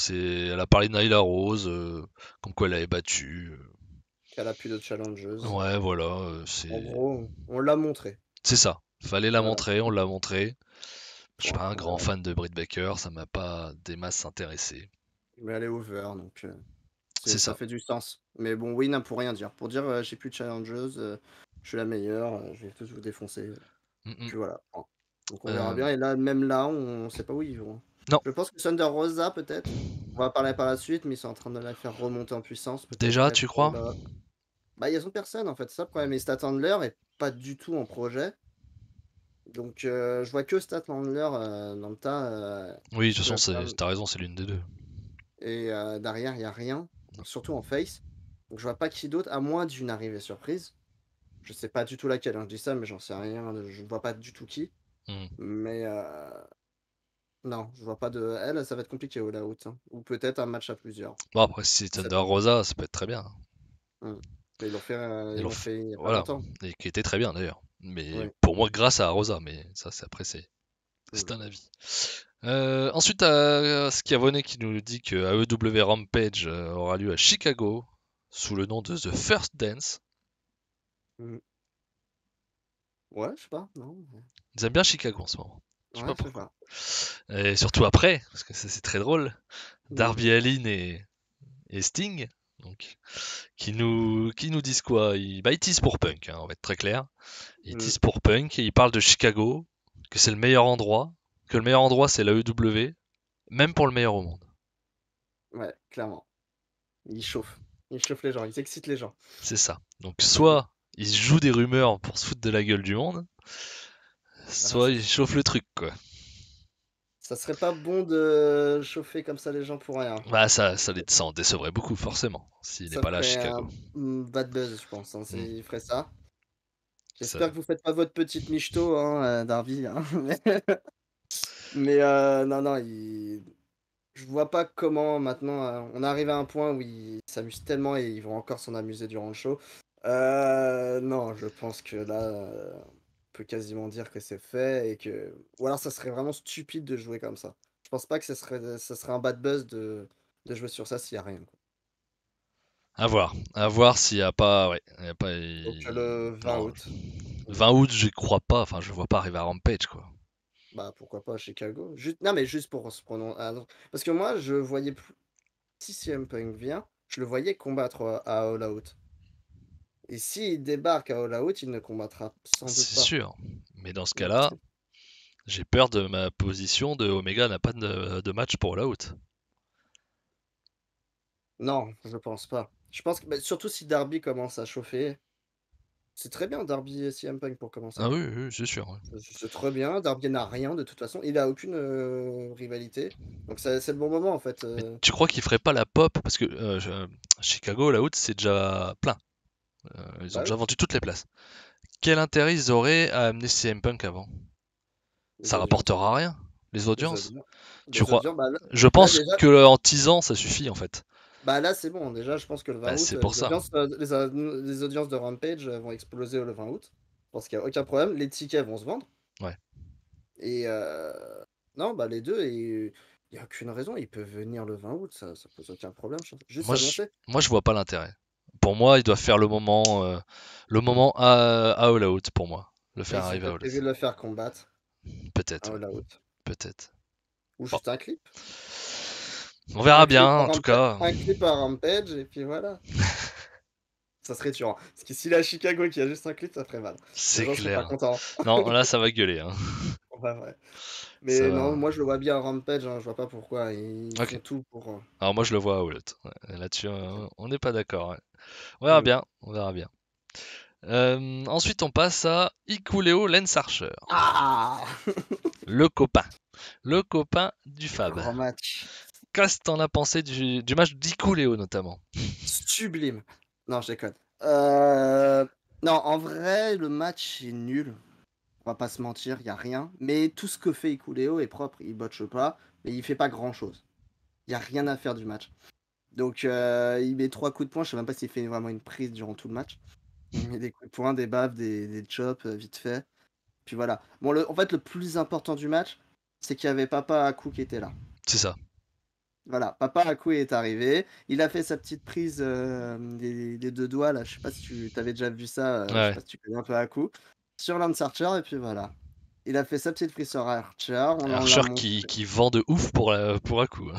S1: Elle a parlé de Nyla Rose, comme quoi elle avait battu.
S2: qu'elle a plus de challengeuse.
S1: Ouais, voilà.
S2: En gros, on l'a montré.
S1: C'est ça. Fallait la
S2: Voilà,
S1: montrer, on l'a montré. Je suis
S2: point.
S1: pas un grand fan de Britt Baker, ça m'a pas des masses intéressé.
S2: Mais elle est over, donc
S1: C'est
S2: ça
S1: ça.
S2: fait du sens. Mais bon, oui, non, pour rien dire. Pour dire, «J'ai plus de challengeuse, je suis la meilleure, je vais tous vous défoncer»,
S1: Mm, mm.
S2: puis voilà, point. Donc on verra
S1: Euh,
S2: bien et là, même là, on sait pas où ils vont.
S1: non,
S2: Je pense que Thunder Rosa peut-être, on va parler par la suite, mais ils sont en train de la faire remonter en puissance, peut-être
S1: déjà,
S2: elle
S1: tu
S2: pour
S1: crois?
S2: le bah, ils ont personne en fait, c'est ça le problème et Statlander est pas du tout en projet. Donc je vois que Statlander, dans le tas,
S1: Oui, de
S2: qui
S1: toute façon,
S2: peut faire
S1: t'as raison, c'est l'une des deux.
S2: et derrière, il y a rien, surtout en face. Donc je vois pas qui d'autre, à moins d'une arrivée surprise. Je sais pas du tout laquelle, hein, je dis ça, mais j'en sais rien, je vois pas du tout qui.
S1: Mm.
S2: Mais non, je vois pas de elle, ça va être compliqué au All Out, hein, ou peut-être un match à plusieurs.
S1: Bon, après, si c'est
S2: Je sais
S1: Thunder
S2: pas.
S1: Rosa, ça peut être très bien.
S2: Mmh. Mais
S1: Et
S2: ils l'ont fait il y a pas
S1: voilà,
S2: longtemps.
S1: et qui était très bien d'ailleurs. Mais
S2: Oui.
S1: pour moi, grâce à Rosa, mais ça,
S2: Mmh.
S1: c'est un avis. Ensuite, Schiavone qui nous dit que AEW Rampage aura lieu à Chicago sous le nom de The First Dance.
S2: Mmh. Ouais, je sais pas, non.
S1: Ils aiment bien Chicago en ce moment. Je sais
S2: Ouais,
S1: pas
S2: je sais
S1: pourquoi.
S2: pas.
S1: Et surtout après, parce que c'est très drôle.
S2: Mmh.
S1: Darby Allin et Sting. Donc, qui nous disent quoi? Ils teasent pour Punk, hein, on va être très clair. Ils
S2: Mm.
S1: teasent pour Punk et ils parlent de Chicago, que c'est le meilleur endroit, que le meilleur endroit c'est la EW, même pour le meilleur au monde.
S2: Ouais, clairement. Ils chauffent. Ils chauffent les gens, ils excitent les gens.
S1: C'est ça. Donc soit ils se jouent des rumeurs pour se foutre de la gueule du monde,
S2: Voilà,
S1: soit ils chauffent le truc, quoi.
S2: ça serait pas bon de chauffer comme ça les gens pour rien.
S1: Bah ça en décevrait beaucoup, forcément, s'il n'est
S2: Ça
S1: pas là à
S2: ferait un
S1: Chicago.
S2: bad buzz, je pense, hein,
S1: Hmm.
S2: s'ils feraient ça.
S1: Ça-
S2: J'espère que vous faites pas votre petite michto, hein, Darby, hein, mais non, non, je vois pas comment maintenant, on arrive à un point où ils s'amusent tellement et ils vont encore s'en amuser durant le show. Non, je pense que là, on peut quasiment dire que c'est fait et que ou alors ça serait vraiment stupide de jouer comme ça. Je pense pas que ça serait un bad buzz de jouer sur ça s'il y a rien, quoi.
S1: À voir s'il y a pas, ouais, il y a pas,
S2: Donc le 20
S1: non,
S2: août,
S1: 20 août, je crois pas, enfin, je vois pas arriver à Rampage, quoi.
S2: bah, pourquoi pas à Chicago? Juste non, mais juste pour se prononcer parce que moi, je voyais plus si CM Punk vient, je le voyais combattre, à All Out et s'il débarque à All Out, il ne combattra sans doute
S1: C'est
S2: pas.
S1: sûr. Mais dans ce
S2: Donc
S1: cas-là, j'ai peur de ma position de Omega n'a pas de match pour l'out.
S2: non, je pense pas. Je pense que bah, surtout si Darby commence à chauffer, c'est très bien Darby et CM Punk pour commencer.
S1: Ah oui, oui, oui, c'est sûr, ouais.
S2: C'est très bien, Darby n'a rien de toute façon, il a aucune, rivalité, donc c'est le bon moment en fait,
S1: Mais tu crois qu'ils feraient pas la pop parce que Chicago, l'out, c'est déjà plein. Ils ont
S2: bah
S1: déjà
S2: oui,
S1: vendu toutes les places. Quel intérêt ils auraient à amener CM Punk avant?
S2: les
S1: Ça
S2: audiences,
S1: rapportera rien. Les
S2: les
S1: audiences?
S2: audiences,
S1: Tu
S2: les
S1: crois?
S2: audiences,
S1: Je
S2: là
S1: pense
S2: déjà
S1: que en teasant, ça suffit en fait.
S2: bah là c'est bon, déjà je pense que le 20
S1: Bah,
S2: août,
S1: c'est pour ça.
S2: les audiences de Rampage, vont exploser le 20 août. Je pense qu'il y a aucun problème, les tickets vont se vendre
S1: Ouais.
S2: et non, bah les 2 et il y a aucune raison, ils peuvent venir le 20 août, ça pose aucun problème, je juste s'annoncer.
S1: Moi, je vois pas l'intérêt. Pour moi, ils doivent faire le moment à All Out pour moi. Le
S2: Mais
S1: faire
S2: ils ont
S1: arriver à
S2: peut-être
S1: All
S2: prévu
S1: Out.
S2: de le faire combattre
S1: Peut-être,
S2: à
S1: ouais.
S2: All Out
S1: Peut-être.
S2: ou
S1: Bon,
S2: juste un clip.
S1: on verra bien, en tout cas.
S2: Un clip à Rampage et puis voilà. Ça serait tuant. Parce que s'il est à Chicago et qu'il y a juste un clip, ça ferait mal. Les
S1: C'est
S2: gens seraient pas
S1: clair.
S2: contents.
S1: Non, là, ça va gueuler, hein.
S2: Ouais, ouais.
S1: Ça
S2: Mais non,
S1: va.
S2: moi je le vois bien à Rampage, hein, je vois pas pourquoi. Ils
S1: Ok.
S2: font tout pour.
S1: Alors moi, je le vois à All Out. Ouais, là-dessus, on n'est pas d'accord, ouais. On verra
S2: Hmm.
S1: bien. On verra bien. Ensuite, on passe à Ikuleo Lance Archer.
S2: Ah
S1: Le copain. Le copain du
S2: Le
S1: Fab.
S2: grand match.
S1: Qu'est-ce que t'en as pensé du match d'Ikuleo, notamment?
S2: Sublime. Non, je déconne. Euh, Non, en vrai, le match est nul. On va pas se mentir, il y a rien. Mais tout ce que fait Ikuleo est propre. Il botche pas, mais il fait pas grand-chose. Il y a rien à faire du match. Donc, il met 3 coups de poing. Je sais même pas s'il fait vraiment une prise durant tout le match. Il met des coups de poing, des baffes, des chops, vite fait. Puis voilà. Bon, en fait, le plus important du match, c'est qu'il y avait Papa Haku qui était là.
S1: C'est ça.
S2: Voilà, Papa Haku est arrivé. Il a fait sa petite prise des 2 doigts là. Je sais pas si tu avais déjà vu ça. Je sais
S1: Ouais.
S2: pas si tu connais un peu Haku. Sur Lance Archer, et puis voilà. Il a fait sa petite prise sur Archer. On l'a
S1: Archer
S2: montré.
S1: qui vend de ouf pour un coup.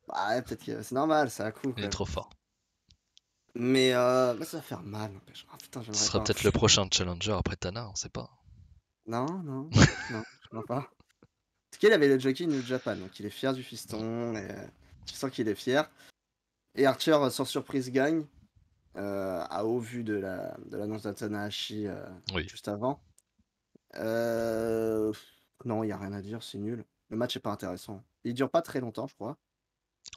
S2: Bah, ouais, peut-être que c'est normal, c'est Haku
S1: Il est
S2: quoi.
S1: trop fort.
S2: Mais ça va faire mal, n'empêche. Ah putain,
S1: Ce
S2: j'aimerais
S1: sera
S2: pas.
S1: peut-être le prochain challenger après Tana, on sait pas.
S2: Non, non, non, je crois pas. Parce qu'il avait le jockey New Japan, donc il est fier du fiston. Et, tu sens qu'il est fier. Et Archer, sans surprise, gagne. À haut vu de l'annonce de Tanahashi
S1: Oui.
S2: juste avant. Euh, non, il n'y a rien à dire, c'est nul. Le match est pas intéressant. Il dure pas très longtemps, je crois.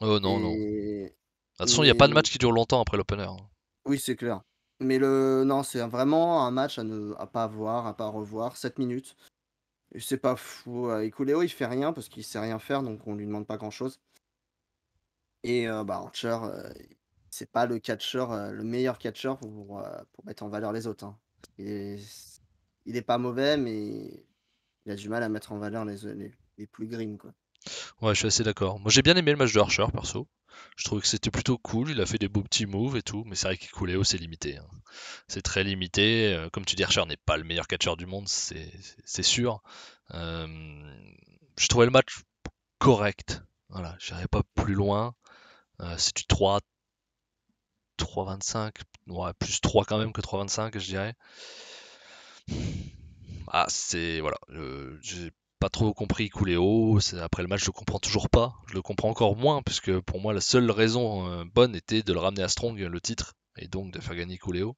S1: Oh non, non. De
S2: Et
S1: toute façon, il n'y a
S2: mais
S1: pas de match qui dure longtemps après l'opener, hein.
S2: oui, c'est clair. Mais non, c'est vraiment un match à pas voir, à pas revoir. 7 minutes. Et c'est pas fou. Ikuleo, il fait rien parce qu'il sait rien faire, donc on lui demande pas grand-chose. Et bah, Archer, c'est pas le catcheur, le meilleur catcheur pour mettre en valeur les autres, hein. Il est il est pas mauvais, mais il a du mal à mettre en valeur les plus green, quoi.
S1: Ouais, je suis assez d'accord. Moi, j'ai bien aimé le match de Archer, perso. Je trouvais que c'était plutôt cool. Il a fait des beaux petits moves et tout. Mais c'est vrai qu'Ikuleo, c'est limité, hein. C'est très limité. Comme tu dis, Archer n'est pas le meilleur catcheur du monde, c'est sûr. Euh, je trouvais le match correct. Voilà, j'irai pas plus loin. C'est du 3. 3,25. Ouais, plus 3 quand même que 3,25, je dirais. Ah, c'est. Voilà. J'ai pas trop compris Cooleo. Après le match, je le comprends toujours pas. Je le comprends encore moins, puisque pour moi, la seule raison bonne était de le ramener à Strong, le titre, et donc de faire gagner Cooleo.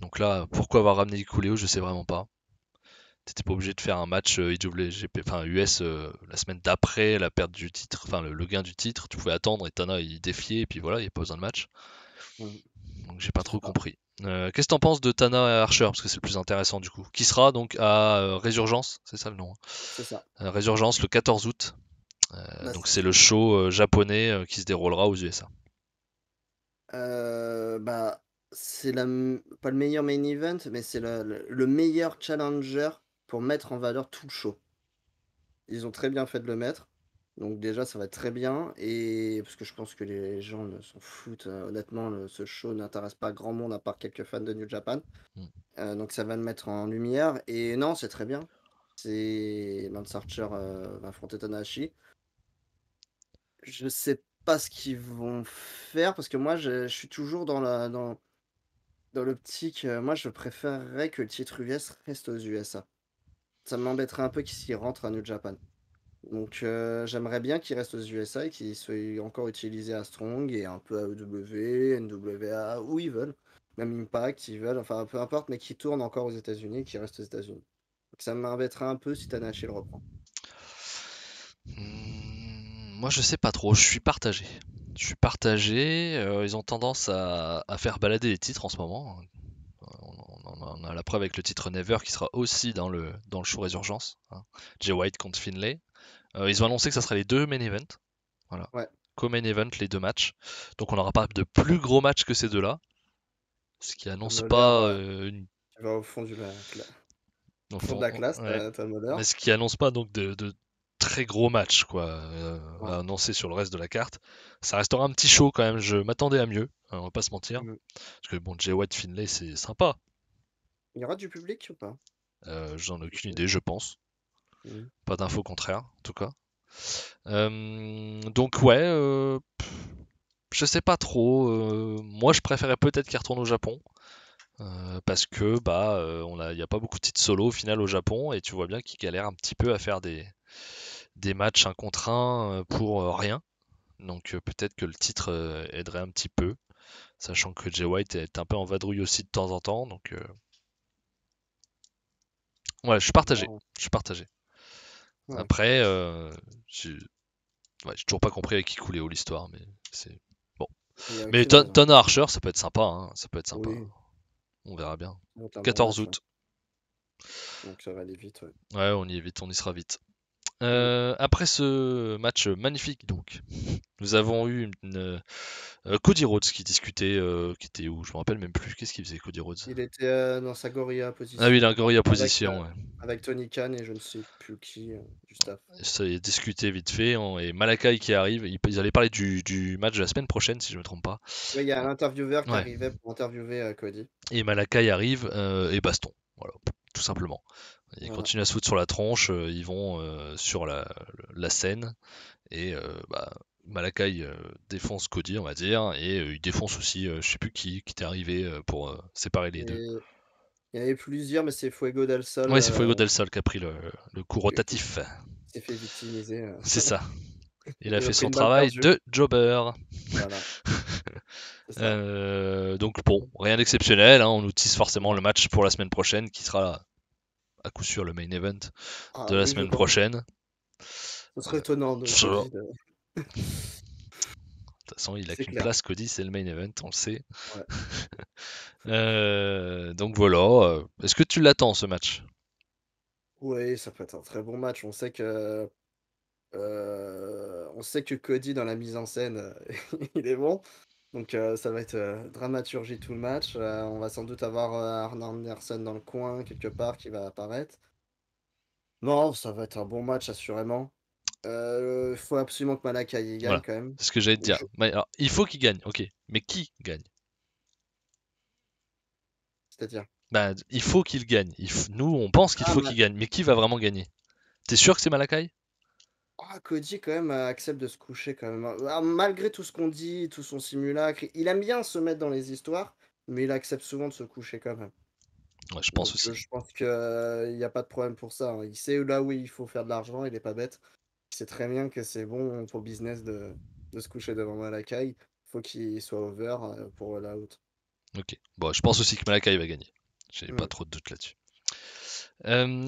S1: Donc là, pourquoi avoir ramené Cooleo, je sais vraiment pas. T'étais pas obligé de faire un match IWGP, enfin US la semaine d'après la perte du titre, enfin le gain du titre. Tu pouvais attendre et Tana il défiait, et puis voilà, il n'y a pas besoin de match.
S2: Mm.
S1: Donc j'ai pas
S2: Je sais
S1: trop
S2: pas.
S1: compris. Qu'est-ce que t'en penses de Tana et Archer? Parce que c'est le plus intéressant du coup. Qui sera donc à Résurgence, c'est ça le nom, hein.
S2: C'est ça.
S1: Résurgence le 14 août.
S2: Bah,
S1: Donc c'est le show japonais qui se déroulera aux USA.
S2: bah, c'est pas le meilleur main event, mais c'est le meilleur challenger pour mettre en valeur tout le show. Ils ont très bien fait de le mettre. Donc déjà, ça va être très bien. Et parce que je pense que les gens ne s'en foutent. Honnêtement, ce show n'intéresse pas grand monde à part quelques fans de New Japan.
S1: Hmm.
S2: Donc ça va le mettre en lumière. Et non, c'est très bien. C'est Lance Archer va affronter Tanahashi. Je sais pas ce qu'ils vont faire parce que moi, je suis toujours dans l'optique. Moi, je préférerais que le titre US reste aux USA. Ça m'embêterait un peu qu'il rentre à New Japan. Donc j'aimerais bien qu'il reste aux USA et qu'il soit encore utilisé à Strong et un peu à EW, NWA, où ils veulent. Même Impact, ils veulent, enfin peu importe, mais qu'il tourne encore aux États-Unis et qu'il reste aux États-Unis. Donc ça m'embêterait un peu si Tanahashi le reprend.
S1: Moi je sais pas trop, je suis partagé. Je suis partagé, ils ont tendance à faire balader les titres en ce moment. On a la preuve avec le titre Never qui sera aussi dans le show Résurgence, hein. Jay White contre Finlay. Ils ont annoncé que ça serait les deux main events. Voilà.
S2: Ouais,
S1: Co-main event, les deux matchs. Donc on n'aura pas de plus gros matchs que ces deux-là. Ce qui
S2: Tom
S1: annonce
S2: Muller,
S1: pas
S2: tu vas au fond au fond de
S1: enfin,
S2: la classe,
S1: ouais.
S2: Tom Muller.
S1: Mais ce qui annonce pas donc de très gros matchs quoi,
S2: Ouais.
S1: à annoncer sur le reste de la carte. Ça restera un petit show quand même. Je m'attendais à mieux, hein, on va pas se mentir.
S2: Mhm.
S1: Parce que bon, Jay White Finlay c'est sympa.
S2: Il y aura du public ou pas?
S1: J'en ai
S2: Tu
S1: aucune
S2: sais.
S1: idée, je pense.
S2: Mhm.
S1: Pas d'infos contraires, en tout cas. Donc ouais, je sais pas trop. Moi, je préférais peut-être qu'il retourne au Japon. Parce que bah il n'y a pas beaucoup de titres solo au final au Japon et tu vois bien qu'ils galèrent un petit peu à faire des matchs un contre un pour rien. Donc peut-être que le titre aiderait un petit peu, sachant que Jay White est un peu en vadrouille aussi de temps en temps. Donc ouais, je suis partagé.
S2: Bon,
S1: Je suis partagé.
S2: ouais.
S1: Après, j'ai toujours pas compris avec qui coulait haut l'histoire, mais c'est bon.
S2: Il n'y a
S1: Mais
S2: aucune raison.
S1: Tonna Archer, ça peut être sympa, hein, ça peut être sympa.
S2: Oui,
S1: On verra bien.
S2: ça va être un bon
S1: 14
S2: match, ouais.
S1: août.
S2: Donc ça va aller vite, ouais.
S1: Ouais, on y est vite, on y sera vite.
S2: Mhm.
S1: Après ce match magnifique, donc, nous avons eu Cody Rhodes qui discutait, qui était où? Je me rappelle même plus. Qu'est-ce qu'il faisait, Cody Rhodes?
S2: Il était dans sa gorilla
S1: Ah oui, la
S2: position
S1: gorilla
S2: avec,
S1: position, ouais.
S2: avec Tony Khan et je ne sais plus qui du staff.
S1: Ça y est discuté vite fait, hein, et Malakai qui arrive. Ils allaient parler du match de la semaine prochaine, si je me trompe pas.
S2: Oui, il y a un intervieweur qui
S1: Ouais.
S2: arrivait pour interviewer Cody.
S1: Et Malakai arrive et baston. Voilà, tout simplement. Ils
S2: Voilà.
S1: continuent à se foutre sur la tronche, ils vont sur la scène et bah, Malakai défonce Cody, on va dire, et il défonce aussi, je sais plus qui était arrivé pour séparer les deux.
S2: Et il y en avait plusieurs, mais c'est Fuego del Sol
S1: Ouais, c'est Fuego del Sol qui a pris le coup
S2: qui
S1: rotatif.
S2: s'est fait victimiser.
S1: C'est ça. Il a
S2: Il a
S1: fait
S2: pris
S1: son
S2: une balle
S1: travail
S2: perdue.
S1: de jobber.
S2: Voilà, c'est ça.
S1: Donc bon, rien d'exceptionnel, hein, on nous tease forcément le match pour la semaine prochaine, qui sera à coup sûr le main event
S2: Ah
S1: de la
S2: oui, je
S1: semaine
S2: pense.
S1: prochaine.
S2: Ce serait étonnant de
S1: De
S2: Cody.
S1: toute façon, il a
S2: C'est
S1: qu'une
S2: clair.
S1: place, Cody, c'est le main event, on le sait.
S2: Ouais.
S1: Donc voilà, est-ce que tu l'attends ce match?
S2: Oui, ça peut être un très bon match. On sait que Cody dans la mise en scène, il est bon. Donc ça va être dramaturgie tout le match. On va sans doute avoir Arn Anderson dans le coin quelque part qui va apparaître. Non, ça va être un bon match assurément. Il faut absolument que Malakai y gagne
S1: Voilà,
S2: quand même.
S1: c'est ce que j'allais te dire.
S2: Je-
S1: Alors, il faut qu'il gagne, ok, mais qui gagne?
S2: C'est-à-dire.
S1: Bah, il faut qu'il gagne. Nous, on pense qu'il
S2: Ah,
S1: faut qu'il gagne, mais qui va vraiment gagner? T'es sûr que c'est Malakai?
S2: Cody quand même accepte de se coucher quand même, hein. Malgré tout ce qu'on dit, tout son simulacre, il aime bien se mettre dans les histoires, mais il accepte souvent de se coucher quand même.
S1: Ouais, je pense
S2: Donc
S1: aussi.
S2: je pense que, il y a pas de problème pour ça, hein. Il sait là où il faut faire de l'argent, il est pas bête. Il sait très bien que c'est bon pour le business de se coucher devant Malakai. Faut qu'il soit over, pour all out.
S1: Ok. Bon, je pense aussi que Malakai va gagner. J'ai pas
S2: Mmh.
S1: trop de doute là-dessus.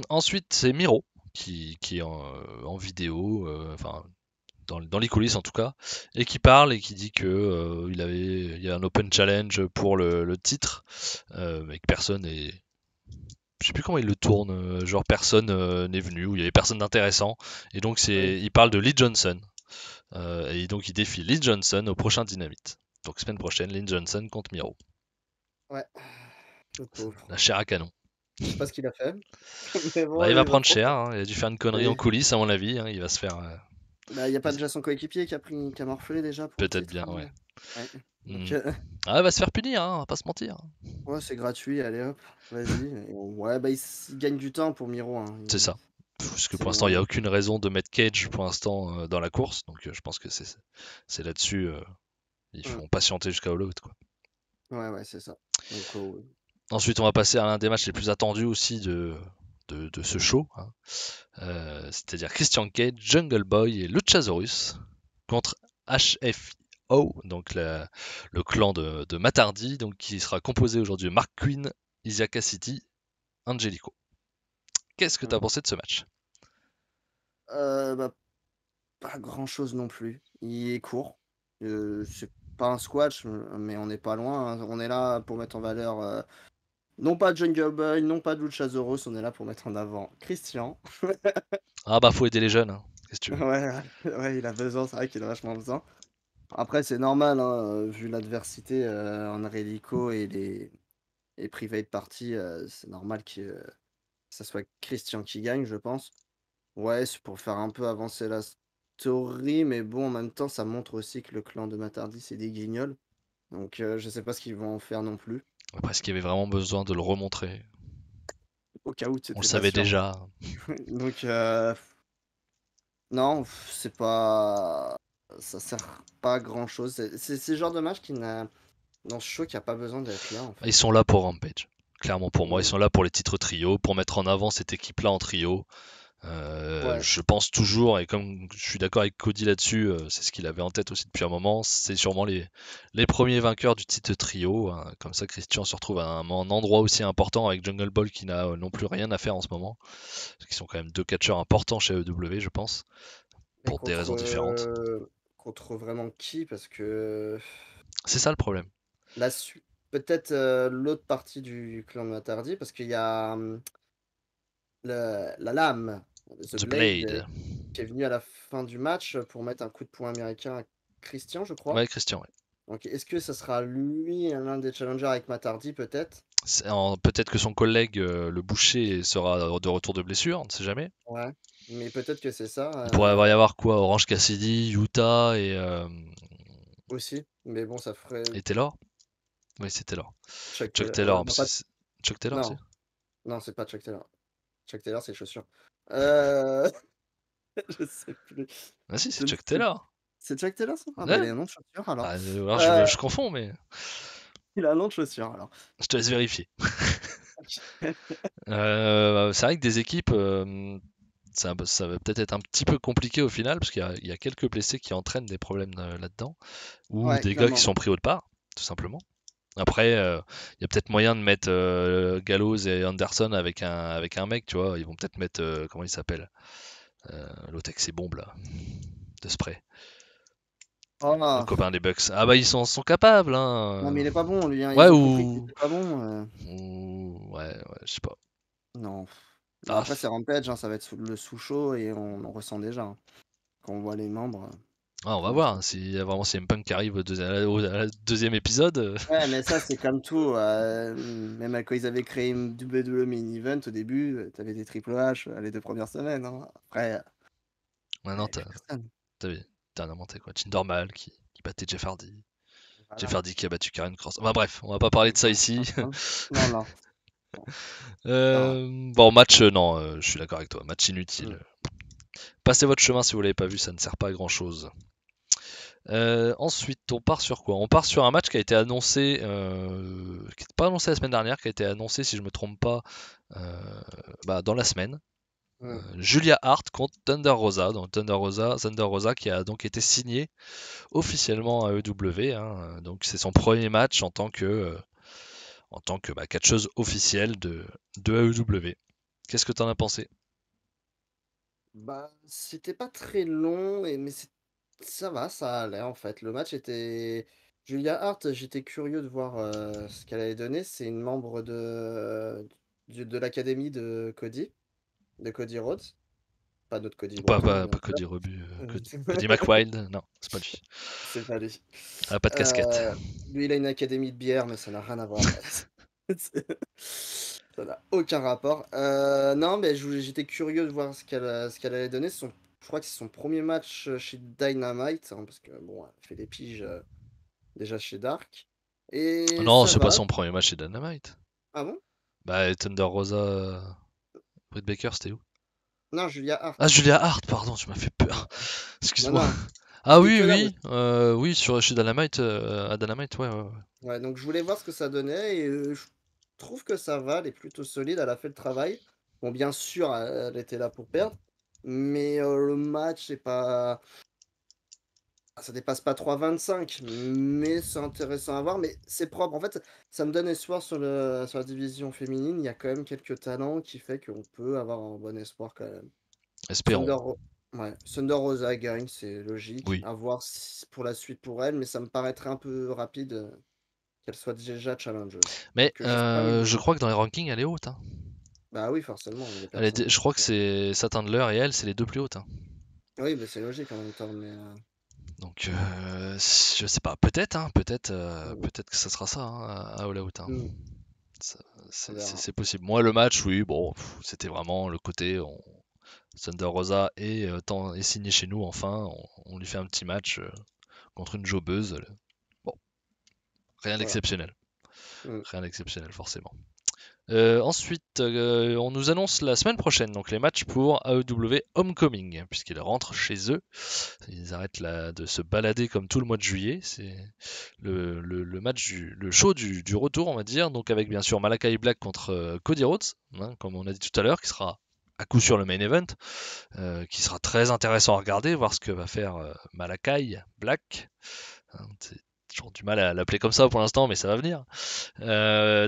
S1: Ensuite, c'est Miro qui est en vidéo, enfin dans les coulisses en tout cas, et qui parle et qui dit que il y a un open challenge pour le titre, mais que personne est. Je sais plus comment il le tourne, genre personne n'est venu, ou il y avait personne d'intéressant, et donc
S2: Oui.
S1: il parle de Lee Johnson, et donc il défie Lee Johnson au prochain Dynamite. Donc semaine prochaine, Lee Johnson contre Miro.
S2: Ouais, le pauvre.
S1: La chair à canon.
S2: Je sais pas ce qu'il a fait, mais
S1: Bah,
S2: bon,
S1: il va
S2: il va
S1: prendre
S2: prendre
S1: cher,
S2: ça.
S1: hein, il a dû faire une connerie en
S2: Et
S1: coulisses à mon avis, hein, il va se faire.
S2: bah, il y a pas déjà son coéquipier qui a morflé déjà pour le
S1: Peut-être
S2: titre,
S1: bien, ouais.
S2: Ouais, donc
S1: Hmm. Ah, il va se faire punir, hein, on va pas se mentir.
S2: ouais, c'est gratuit, allez hop, vas-y. Et ouais, bah, il gagne du temps pour Miro, hein.
S1: C'est ça. Parce que pour
S2: C'est
S1: l'instant, il n'y a aucune raison de mettre Cage pour l'instant dans la course, donc je pense que c'est là-dessus, ils
S2: mmh.
S1: font patienter jusqu'à All Out, quoi.
S2: Ouais, ouais, c'est ça. Donc
S1: Ensuite, on va passer à l'un des matchs les plus attendus aussi de ce show, hein. C'est-à-dire Christian Cage, Jungle Boy et Luchasaurus contre HFO, donc le clan de Matt Hardy, donc qui sera composé aujourd'hui de Mark Quinn, Isiah Cassidy, Angelico. Qu'est-ce que tu as
S2: mmh.
S1: pensé de ce match?
S2: Bah, pas grand-chose non plus. Il est court, c'est pas un squash, mais on n'est pas loin, hein. On est là pour mettre en valeur, non pas Jungle Boy, non pas Luchasaurus, on est là pour mettre en avant Christian.
S1: Ah bah faut aider les jeunes, hein. Qu'est-ce que tu veux?
S2: Ouais, ouais, il a besoin, c'est vrai qu'il a vachement besoin. Après, c'est normal, hein, vu l'adversité, en Relico et Private Party, c'est normal que ça soit Christian qui gagne, je pense. Ouais, c'est pour faire un peu avancer la story, mais bon, en même temps, ça montre aussi que le clan de Matardi, c'est des guignols. Donc, je sais pas ce qu'ils vont en faire non plus.
S1: Après, est-ce qu'il y avait vraiment besoin de le remontrer?
S2: Au cas où,
S1: On le
S2: c'était pas
S1: savait
S2: sûr.
S1: déjà.
S2: Donc, non, c'est pas ça sert pas à grand-chose. C'est le genre de match qui n'a dans ce show qui a pas besoin d'être là, en
S1: Ils
S2: fait.
S1: sont là pour Rampage. Clairement pour moi, ils
S2: Mmh.
S1: sont là pour les titres trio, pour mettre en avant cette équipe-là en trio.
S2: Ouais,
S1: Je pense toujours, et comme je suis d'accord avec Cody là-dessus, c'est ce qu'il avait en tête aussi depuis un moment, c'est sûrement les premiers vainqueurs du titre trio, hein. Comme ça, Christian se retrouve à un endroit aussi important avec Jungle Boy qui n'a non plus rien à faire en ce moment. Parce qu'ils sont quand même deux catcheurs importants chez AEW, je pense,
S2: mais
S1: pour des raisons différentes.
S2: contre vraiment qui? Parce que
S1: C'est ça le problème.
S2: la suite peut-être, l'autre partie du clan de Matardi, parce qu'il y a, la lame, The
S1: The
S2: Blade,
S1: Blade.
S2: qui est venu à la fin du match, pour mettre un coup de poing américain à Christian, je crois.
S1: Ouais, Christian, ouais.
S2: Donc est-ce que ça sera lui, l'un des challengers avec Matardi peut-être?
S1: Peut-être que son collègue, le boucher, sera de retour de blessure, on ne sait jamais.
S2: Ouais, mais peut-être que c'est
S1: Il pourrait
S2: ça,
S1: y avoir quoi? Orange Cassidy, Utah
S2: aussi. Mais bon, ça ferait
S1: et Taylor? Oui, c'est Taylor.
S2: Chuck
S1: Chuck
S2: Taylor, ouais,
S1: Taylor,
S2: non pas
S1: Chuck Taylor, c'est?
S2: non, non, c'est pas Chuck Taylor. Chuck Taylor, c'est les chaussures. Heu, je sais plus.
S1: Ah si,
S2: Je
S1: c'est
S2: ne
S1: Chuck
S2: sais
S1: Taylor.
S2: c'est Chuck Taylor ça? Ah bah, il
S1: Ouais.
S2: a un nom de chaussures alors.
S1: Ah, alors
S2: Heu,
S1: je confonds, mais
S2: il a un nom de chaussures alors.
S1: je te laisse vérifier.
S2: OK.
S1: C'est vrai que des équipes, ça va peut-être être un petit peu compliqué au final, parce qu'il y a quelques blessés qui entraînent des problèmes là-dedans, ou
S2: Ouais,
S1: des gars qui
S2: clairement.
S1: sont pris au départ, tout simplement. Après, il y a peut-être moyen de mettre Gallows et Anderson avec un mec, tu vois. Ils vont peut-être mettre, comment il s'appelle? L'autre avec ses bombes là, de spray. Le
S2: Oh,
S1: copain des Bucks. Ah bah ils sont capables,
S2: non mais
S1: hein.
S2: il est pas bon lui, hein.
S1: Ouais
S2: Ils ont compris qu'il
S1: ou...
S2: était pas bon,
S1: Ouais, je sais pas.
S2: non. Bah,
S1: Ah,
S2: après c'est Rampage, hein, ça va être le sous chaud et on ressent déjà, hein. Quand on voit les membres,
S1: on
S2: ça
S1: va
S2: va être
S1: voir, hein, s'il y a vraiment CM Punk qui arrive à la deuxième épisode.
S2: ouais, mais ça, c'est comme tout, même quand ils avaient créé une WWE Main Event au début, tu des Triple H, les 2 premières semaines, hein. Après, il y
S1: Maintenant
S2: avait plus personne.
S1: t'avais dernièrement quoi, Jinder Mahal qui battait Jeff Hardy. Jeff
S2: Voilà.
S1: Hardy qui a battu Karen Cross. Bah bref, on va pas parler de ça
S2: Non,
S1: ici.
S2: non, non, non,
S1: Bon, match, non, je suis d'accord avec toi. Match
S2: mmh.
S1: inutile. Passez votre chemin si vous l'avez pas vu, ça ne sert pas à grand chose. Ensuite, on part sur quoi? On part sur un match qui a été annoncé, qui n'était pas annoncé la semaine dernière, qui a été annoncé, si je me trompe pas, dans la semaine. Julia Hart contre Thunder Rosa. Donc Thunder Rosa qui a donc été signé officiellement à EW. Hein. Donc c'est son premier match en tant que catcheuse officielle de AEW. Qu'est-ce que t'en as pensé?
S2: Bah, c'était pas très long, mais ça va, ça allait en fait. Le match était. Julia Hart, j'étais curieux de voir ce qu'elle allait donner. C'est une membre de l'académie de Cody Rhodes. Pas notre Cody
S1: Pas,
S2: Rhodes,
S1: pas,
S2: bien
S1: pas Cody Rebu,
S2: sûr.
S1: Cody McWild, non, c'est pas lui.
S2: C'est pas lui.
S1: Ah, pas de casquette.
S2: Lui, il a une académie de bière, mais ça n'a rien à voir. Ça n'a aucun rapport. Non, mais j'étais curieux de voir ce qu'elle allait donner. Je crois que c'est son premier match chez Dynamite, hein, parce que bon, elle fait des piges déjà chez Dark. Et
S1: Non,
S2: ça
S1: c'est pas
S2: va.
S1: son premier match chez Dynamite.
S2: Ah bon?
S1: Bah, Thunder Rosa, Britt Baker, c'était où?
S2: Non, Julia
S1: Ah,
S2: Hart.
S1: Julia Hart, pardon, tu m'as fait peur.
S2: Non,
S1: Excuse-moi.
S2: non,
S1: Ah
S2: j'étais
S1: oui,
S2: que là.
S1: oui, oui, chez Dynamite, à Dynamite, ouais, ouais, ouais.
S2: Ouais, donc je voulais voir ce que ça donnait et je trouve que ça va, elle est plutôt solide, elle a fait le travail. Bon, bien sûr, elle était là pour perdre, mais le match, c'est pas. Ça dépasse pas 3,25, mais c'est intéressant à voir, mais c'est propre. En fait, ça me donne espoir sur la division féminine. Il y a quand même quelques talents qui fait qu'on peut avoir un bon espoir quand même.
S1: Espérons.
S2: Thunder, ouais, Thunder Rosa gagne, c'est logique.
S1: Oui.
S2: À voir pour la suite pour elle, mais ça me paraîtrait un peu rapide qu'elle soit déjà challengeuse.
S1: Mais
S2: Donc j'espère une.
S1: je crois que dans les rankings, elle est haute. Hein.
S2: Bah oui, forcément, il y a
S1: Je
S2: personne.
S1: crois que c'est Satindler et elle, c'est les deux plus hautes. Hein.
S2: Oui, bah c'est logique en même temps, mais
S1: Donc, je sais pas. Peut-être, hein, peut-être,
S2: mm,
S1: peut-être que ça sera ça hein, à All Out. Hein.
S2: mm,
S1: Ça-
S2: on verra.
S1: C'est possible. Moi, le match, oui, bon, c'était vraiment le côté. Thunder Rosa est signé chez nous, enfin. On lui fait un petit match contre une jobbeuse. Bon, rien
S2: Voilà.
S1: d'exceptionnel.
S2: Mm.
S1: Rien d'exceptionnel, forcément. Ensuite, on nous annonce la semaine prochaine donc les matchs pour AEW Homecoming, puisqu'ils rentrent chez eux. Ils arrêtent de se balader comme tout le mois de juillet. C'est le match, le show du retour, on va dire. Donc avec bien sûr Malakai Black contre Cody Rhodes, hein, comme on a dit tout à l'heure, qui sera à coup sûr le main event, qui sera très intéressant à regarder, voir ce que va faire Malakai Black. Hein, c'est toujours du mal à l'appeler comme ça pour l'instant, mais ça va venir.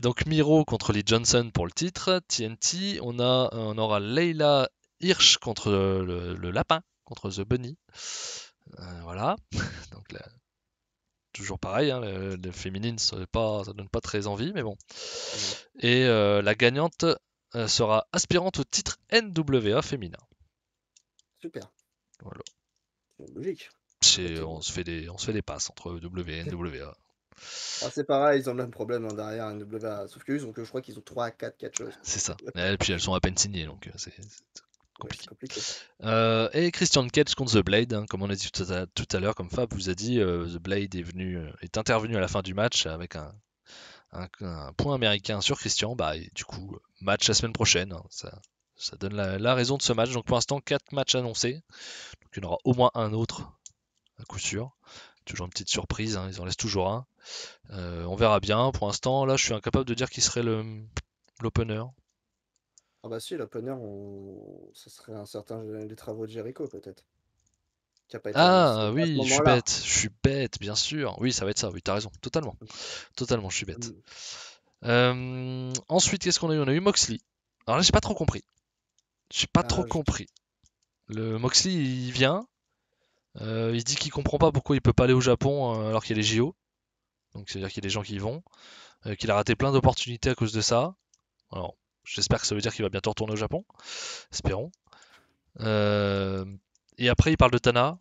S1: Donc Miro contre Lee Johnson pour le titre. TNT, on aura Leila Hirsch contre le lapin, contre The Bunny. Voilà. Donc là, toujours pareil, hein, le féminine, ça donne pas très envie, mais bon.
S2: Non.
S1: Et la gagnante sera aspirante au titre NWA féminin.
S2: Super,
S1: Voilà.
S2: c'est logique.
S1: On se fait des passes entre W et NWA.
S2: Ah, c'est pareil, ils ont le même problème hein, derrière NWA. Sauf que je crois qu'ils ont 3 à 4 catcheuses.
S1: C'est ça. Et puis elles sont à peine signées, donc c'est
S2: Ouais, c'est
S1: compliqué.
S2: compliqué.
S1: Et Christian Cage contre The Blade, hein, comme on a dit tout à l'heure, comme Fab vous a dit, The Blade est intervenu à la fin du match avec un point américain sur Christian. Bah, et du coup, match la semaine prochaine. Hein, ça donne la raison de ce match. Donc pour l'instant, 4 matchs annoncés. Donc il y en aura au moins un autre, à coup sûr. Toujours une petite surprise, hein, ils en laissent toujours un. On verra bien. Pour l'instant, là, je suis incapable de dire qui serait l'opener.
S2: Ah bah si, l'opener, ça serait un certain les travaux de Jericho peut-être, qui a pas été annoncé
S1: Ah
S2: à ce
S1: oui,
S2: moment-là.
S1: je suis bête, bien sûr. Oui, ça va être ça, oui, t'as raison, totalement. Totalement, je suis bête.
S2: Mm.
S1: Ensuite, qu'est-ce qu'on a eu? On a eu Moxley. Alors là, j'ai pas trop compris. J'ai pas trop
S2: Ah,
S1: compris. Le Moxley, il vient, il dit qu'il comprend pas pourquoi il peut pas aller au Japon alors qu'il y a les JO. Donc c'est-à-dire qu'il y a des gens qui y vont, qu'il a raté plein d'opportunités à cause de ça. Alors, j'espère que ça veut dire qu'il va bientôt retourner au Japon. Espérons. Euh, et après, il parle de Tana.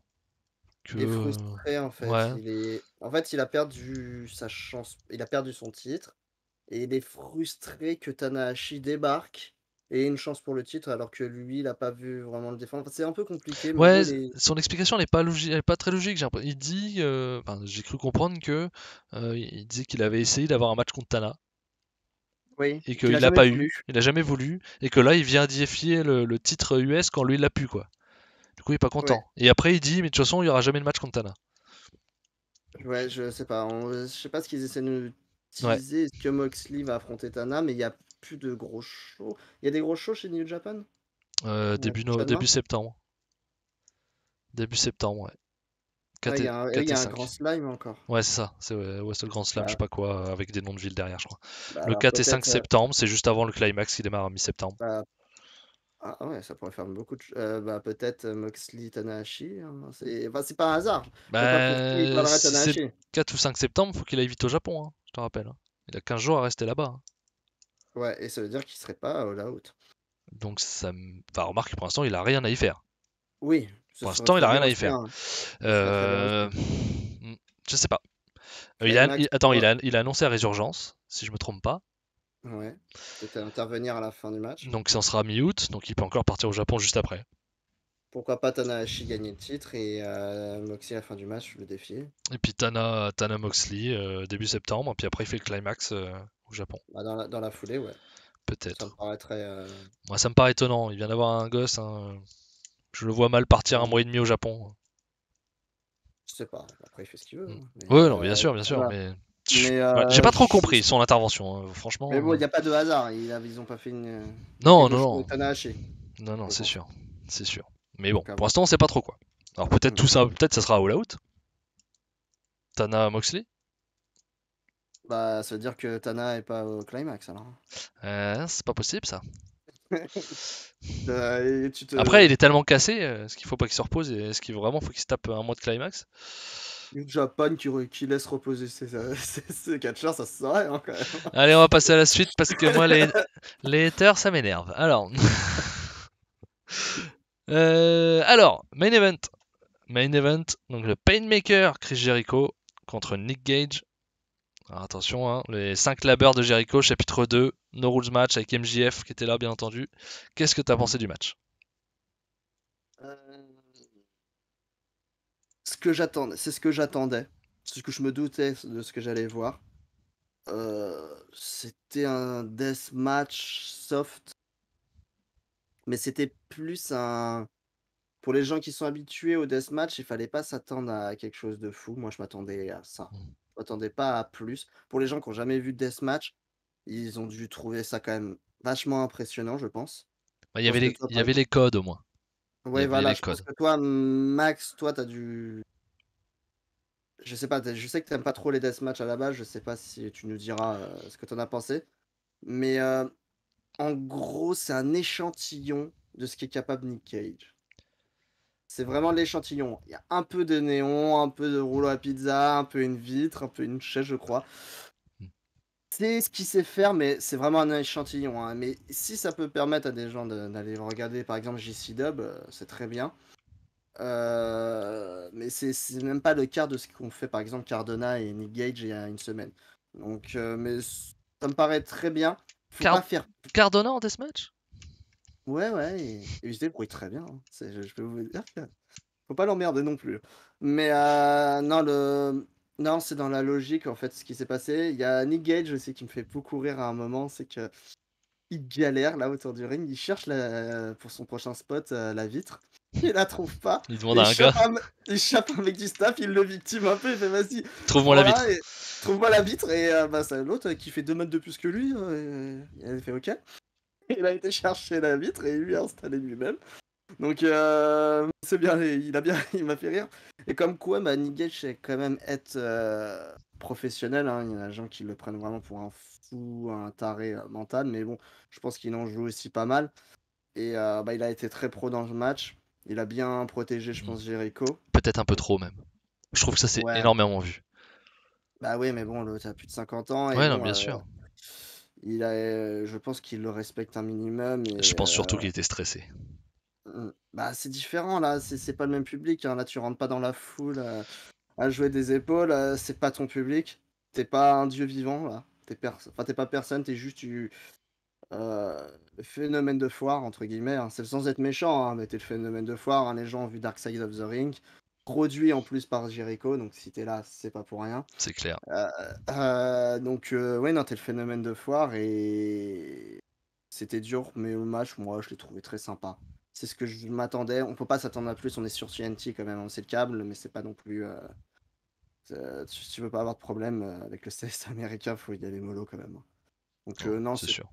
S2: il est
S1: Que...
S2: frustré en fait.
S1: Ouais.
S2: En fait, il a perdu sa chance, il a perdu son titre et il est frustré que Tanahashi débarque et ait une chance pour le titre alors que lui, il a pas vu vraiment le défendre. Enfin, c'est un peu compliqué, mais en gros,
S1: Ouais, son explication n'est pas logique, elle est pas très logique. Il dit, enfin, j'ai cru comprendre que il disait qu'il avait essayé d'avoir un match contre Tana
S2: oui,
S1: et
S2: qu'il a
S1: qu'il l'a
S2: jamais
S1: pas eu,
S2: voulu.
S1: il a jamais voulu, et que là il vient défier le titre US quand lui il l'a pu quoi. coup, il est pas
S2: Ouais,
S1: content. Et après, il dit, mais de toute façon, il y aura jamais de match contre Tana.
S2: ouais, je sais pas. Je sais pas ce qu'ils essaient de nous
S1: Ouais,
S2: teaser. Est-ce que Moxley va affronter Tana? Mais il y a plus de gros shows. Il y a des gros shows chez New Japan?
S1: début
S2: Prochainement?
S1: septembre. Début septembre, ouais.
S2: Ah,
S1: 4 et,
S2: il
S1: 4
S2: y
S1: et
S2: a un grand
S1: 5.
S2: slam encore.
S1: Ouais, c'est ça. C'est Wrestle Grand Slam, je sais
S2: Bah,
S1: pas quoi, avec des noms de villes derrière, je crois.
S2: bah
S1: Le
S2: alors
S1: 4 et 5
S2: peut-être.
S1: septembre, c'est juste avant le climax qui démarre à mi-septembre.
S2: Bah, ah ouais, ça pourrait faire beaucoup de. Bah peut-être Moxley Tanahashi, hein. C'est pas un hasard. Je vois pas pour qui il parlerait
S1: Si c'est le
S2: Tanahashi.
S1: 4 ou 5 septembre, faut qu'il aille vite au Japon, hein, je te rappelle, hein. Il a 15 jours à rester là-bas, hein.
S2: Ouais, et ça veut dire qu'il serait pas All Out.
S1: Donc Enfin, remarque, pour l'instant, il a rien à y faire.
S2: Oui, ce
S1: Pour
S2: serait
S1: l'instant, il
S2: très
S1: a
S2: bien
S1: rien à y
S2: aussi,
S1: faire.
S2: hein. Ce serait très bien aussi.
S1: Euh... Je sais pas.
S2: Climax,
S1: Attends, il a annoncé à Résurgence, si je me trompe pas.
S2: ouais. Peut-être intervenir à la fin du match.
S1: Donc ça en sera mi-août, donc il peut encore partir au Japon juste après.
S2: Pourquoi pas Tanahashi gagner le titre et Moxley à la fin du match le défier.
S1: Et puis Tana Moxley début septembre, puis après il fait le climax au Japon.
S2: Bah, dans la foulée, ouais. Ça me
S1: Peut-être.
S2: paraîtrait.
S1: Moi ça me paraît étonnant, il vient d'avoir un gosse, hein. Je le vois mal partir un mois et demi au Japon.
S2: Je sais pas. Après, il fait ce qu'il veut,
S1: Mm.
S2: hein. Mais,
S1: Ouais, non, bien sûr,
S2: voilà.
S1: mais
S2: Mais,
S1: ouais, j'ai pas trop compris son intervention, hein,
S2: mais bon,
S1: franchement.
S2: il n'y a pas de hasard. Ils ont pas fait
S1: Non,
S2: quelque
S1: non,
S2: chose
S1: non,
S2: avec Tanahashi,
S1: non, non,
S2: je
S1: c'est
S2: pense.
S1: sûr, c'est sûr. Mais bon,
S2: Donc, à
S1: pour
S2: voir.
S1: l'instant on sait pas trop quoi. Alors peut-être
S2: Mm.
S1: tout ça, peut-être ça sera All Out, Tana Moxley.
S2: Bah, ça veut dire que Tana est pas au climax alors.
S1: C'est pas possible ça.
S2: Et tu
S1: Après,
S2: te.
S1: il est tellement cassé, est-ce qu'il faut pas qu'il se repose et est-ce qu'il vraiment faut qu'il se tape un mois de climax?
S2: New Japan qui laisse reposer ses catcheurs, ça se saurait hein, quand même.
S1: Allez, on va passer à la suite parce que moi, les haters, ça m'énerve. Alors, main event. Main event, donc le Painmaker Chris Jericho contre Nick Gage. Alors attention, hein, les 5 labeurs de Jericho, chapitre 2, No Rules Match avec MJF qui était là, bien entendu. Qu'est-ce que t'as pensé du match?
S2: Euh, Ce que j'attendais, c'est ce que j'attendais. C'est ce que je me doutais de ce que j'allais voir. C'était un deathmatch soft, mais c'était plus un. Pour les gens qui sont habitués au deathmatch, il fallait pas s'attendre à quelque chose de fou. Moi, je m'attendais à ça. Je m'attendais pas à plus. Pour les gens qui ont jamais vu de deathmatch, ils ont dû trouver ça quand même vachement impressionnant, je pense.
S1: Bah,
S2: Je pense que toi,
S1: il y avait les codes au moins. Il y
S2: ouais,
S1: avait
S2: voilà,
S1: les
S2: je pense
S1: codes.
S2: que toi, Max, toi, t'as dû. Je sais pas, je sais que t'aimes pas trop les deathmatch à la base. Je sais pas si tu nous diras ce que t'en as pensé. Mais en gros, c'est un échantillon de ce qui est capable Nick Cage. C'est vraiment l'échantillon. Il y a un peu de néon, un peu de rouleau à pizza, un peu une vitre, un peu une chaise, je crois. C'est ce qu'il sait faire, mais c'est vraiment un échantillon, hein. Mais si ça peut permettre à des gens d'aller regarder, par exemple, JC Dub, c'est très bien. Mais c'est même pas le quart de ce qu'ont fait, par exemple, Cardona et Nick Gage il y a une semaine. Donc, mais ça me paraît très bien. Faut
S1: Card
S2: pas faire.
S1: Cardona en deathmatch?
S2: Ouais, ouais, et il se débrouille très bien, hein. Je peux vous dire que faut pas l'emmerder non plus. Mais non, non, c'est dans la logique en fait ce qui s'est passé. Il y a Nick Gage aussi qui me fait beaucoup rire à un moment, c'est que il galère là autour du ring, il cherche pour son prochain spot la vitre, il la trouve pas,
S1: Il demande
S2: et
S1: à un gars,
S2: il chope un mec du staff, il le victime un peu, il fait vas-y,
S1: trouve-moi la
S2: prends-la
S1: vitre.
S2: et trouve-moi la vitre et bah, c'est l'autre qui fait 2 mètres de plus que lui, il a fait ok. Il a été chercher la vitre et lui a installé lui-même. Donc c'est bien, il m'a fait rire. Et comme quoi, bah, Nick Gage c'est quand même être professionnel, hein. Il y en a des gens qui le prennent vraiment pour un fou, un taré mental, mais bon, je pense qu'il en joue aussi pas mal. Et bah, il a été très pro dans le match. Il a bien protégé, je pense, Jericho.
S1: Peut-être un peu trop même. Je trouve que ça c'est
S2: Ouais,
S1: énormément vu.
S2: bah oui, mais bon, l'autre a plus de 50 ans et
S1: Ouais, non,
S2: bon,
S1: bien sûr.
S2: je pense qu'il le respecte un minimum.
S1: Je
S2: Et
S1: pense surtout qu'il était stressé.
S2: bah, c'est différent là, c'est pas le même public, hein. Là, tu rentres pas dans la foule à jouer des épaules, c'est pas ton public. T'es pas un dieu vivant là. Enfin, t'es pas personne, t'es juste le phénomène de foire, entre guillemets, hein. C'est sans être méchant, hein, mais t'es le phénomène de foire, hein. Les gens ont vu Dark Side of the Ring, produit en plus par Jericho, donc si t'es là, c'est pas pour rien.
S1: C'est clair.
S2: Donc, ouais, non, t'es le phénomène de foire et c'était dur, mais le match, moi, je l'ai trouvé très sympa. c'est ce que je m'attendais. On peut pas s'attendre à plus, on est sur TNT quand même, hein. C'est le câble, mais c'est pas non plus. Si tu veux pas avoir de problème avec le CS américain, faut y aller mollo quand même, hein. Donc,
S1: Oh,
S2: non,
S1: c'est sûr.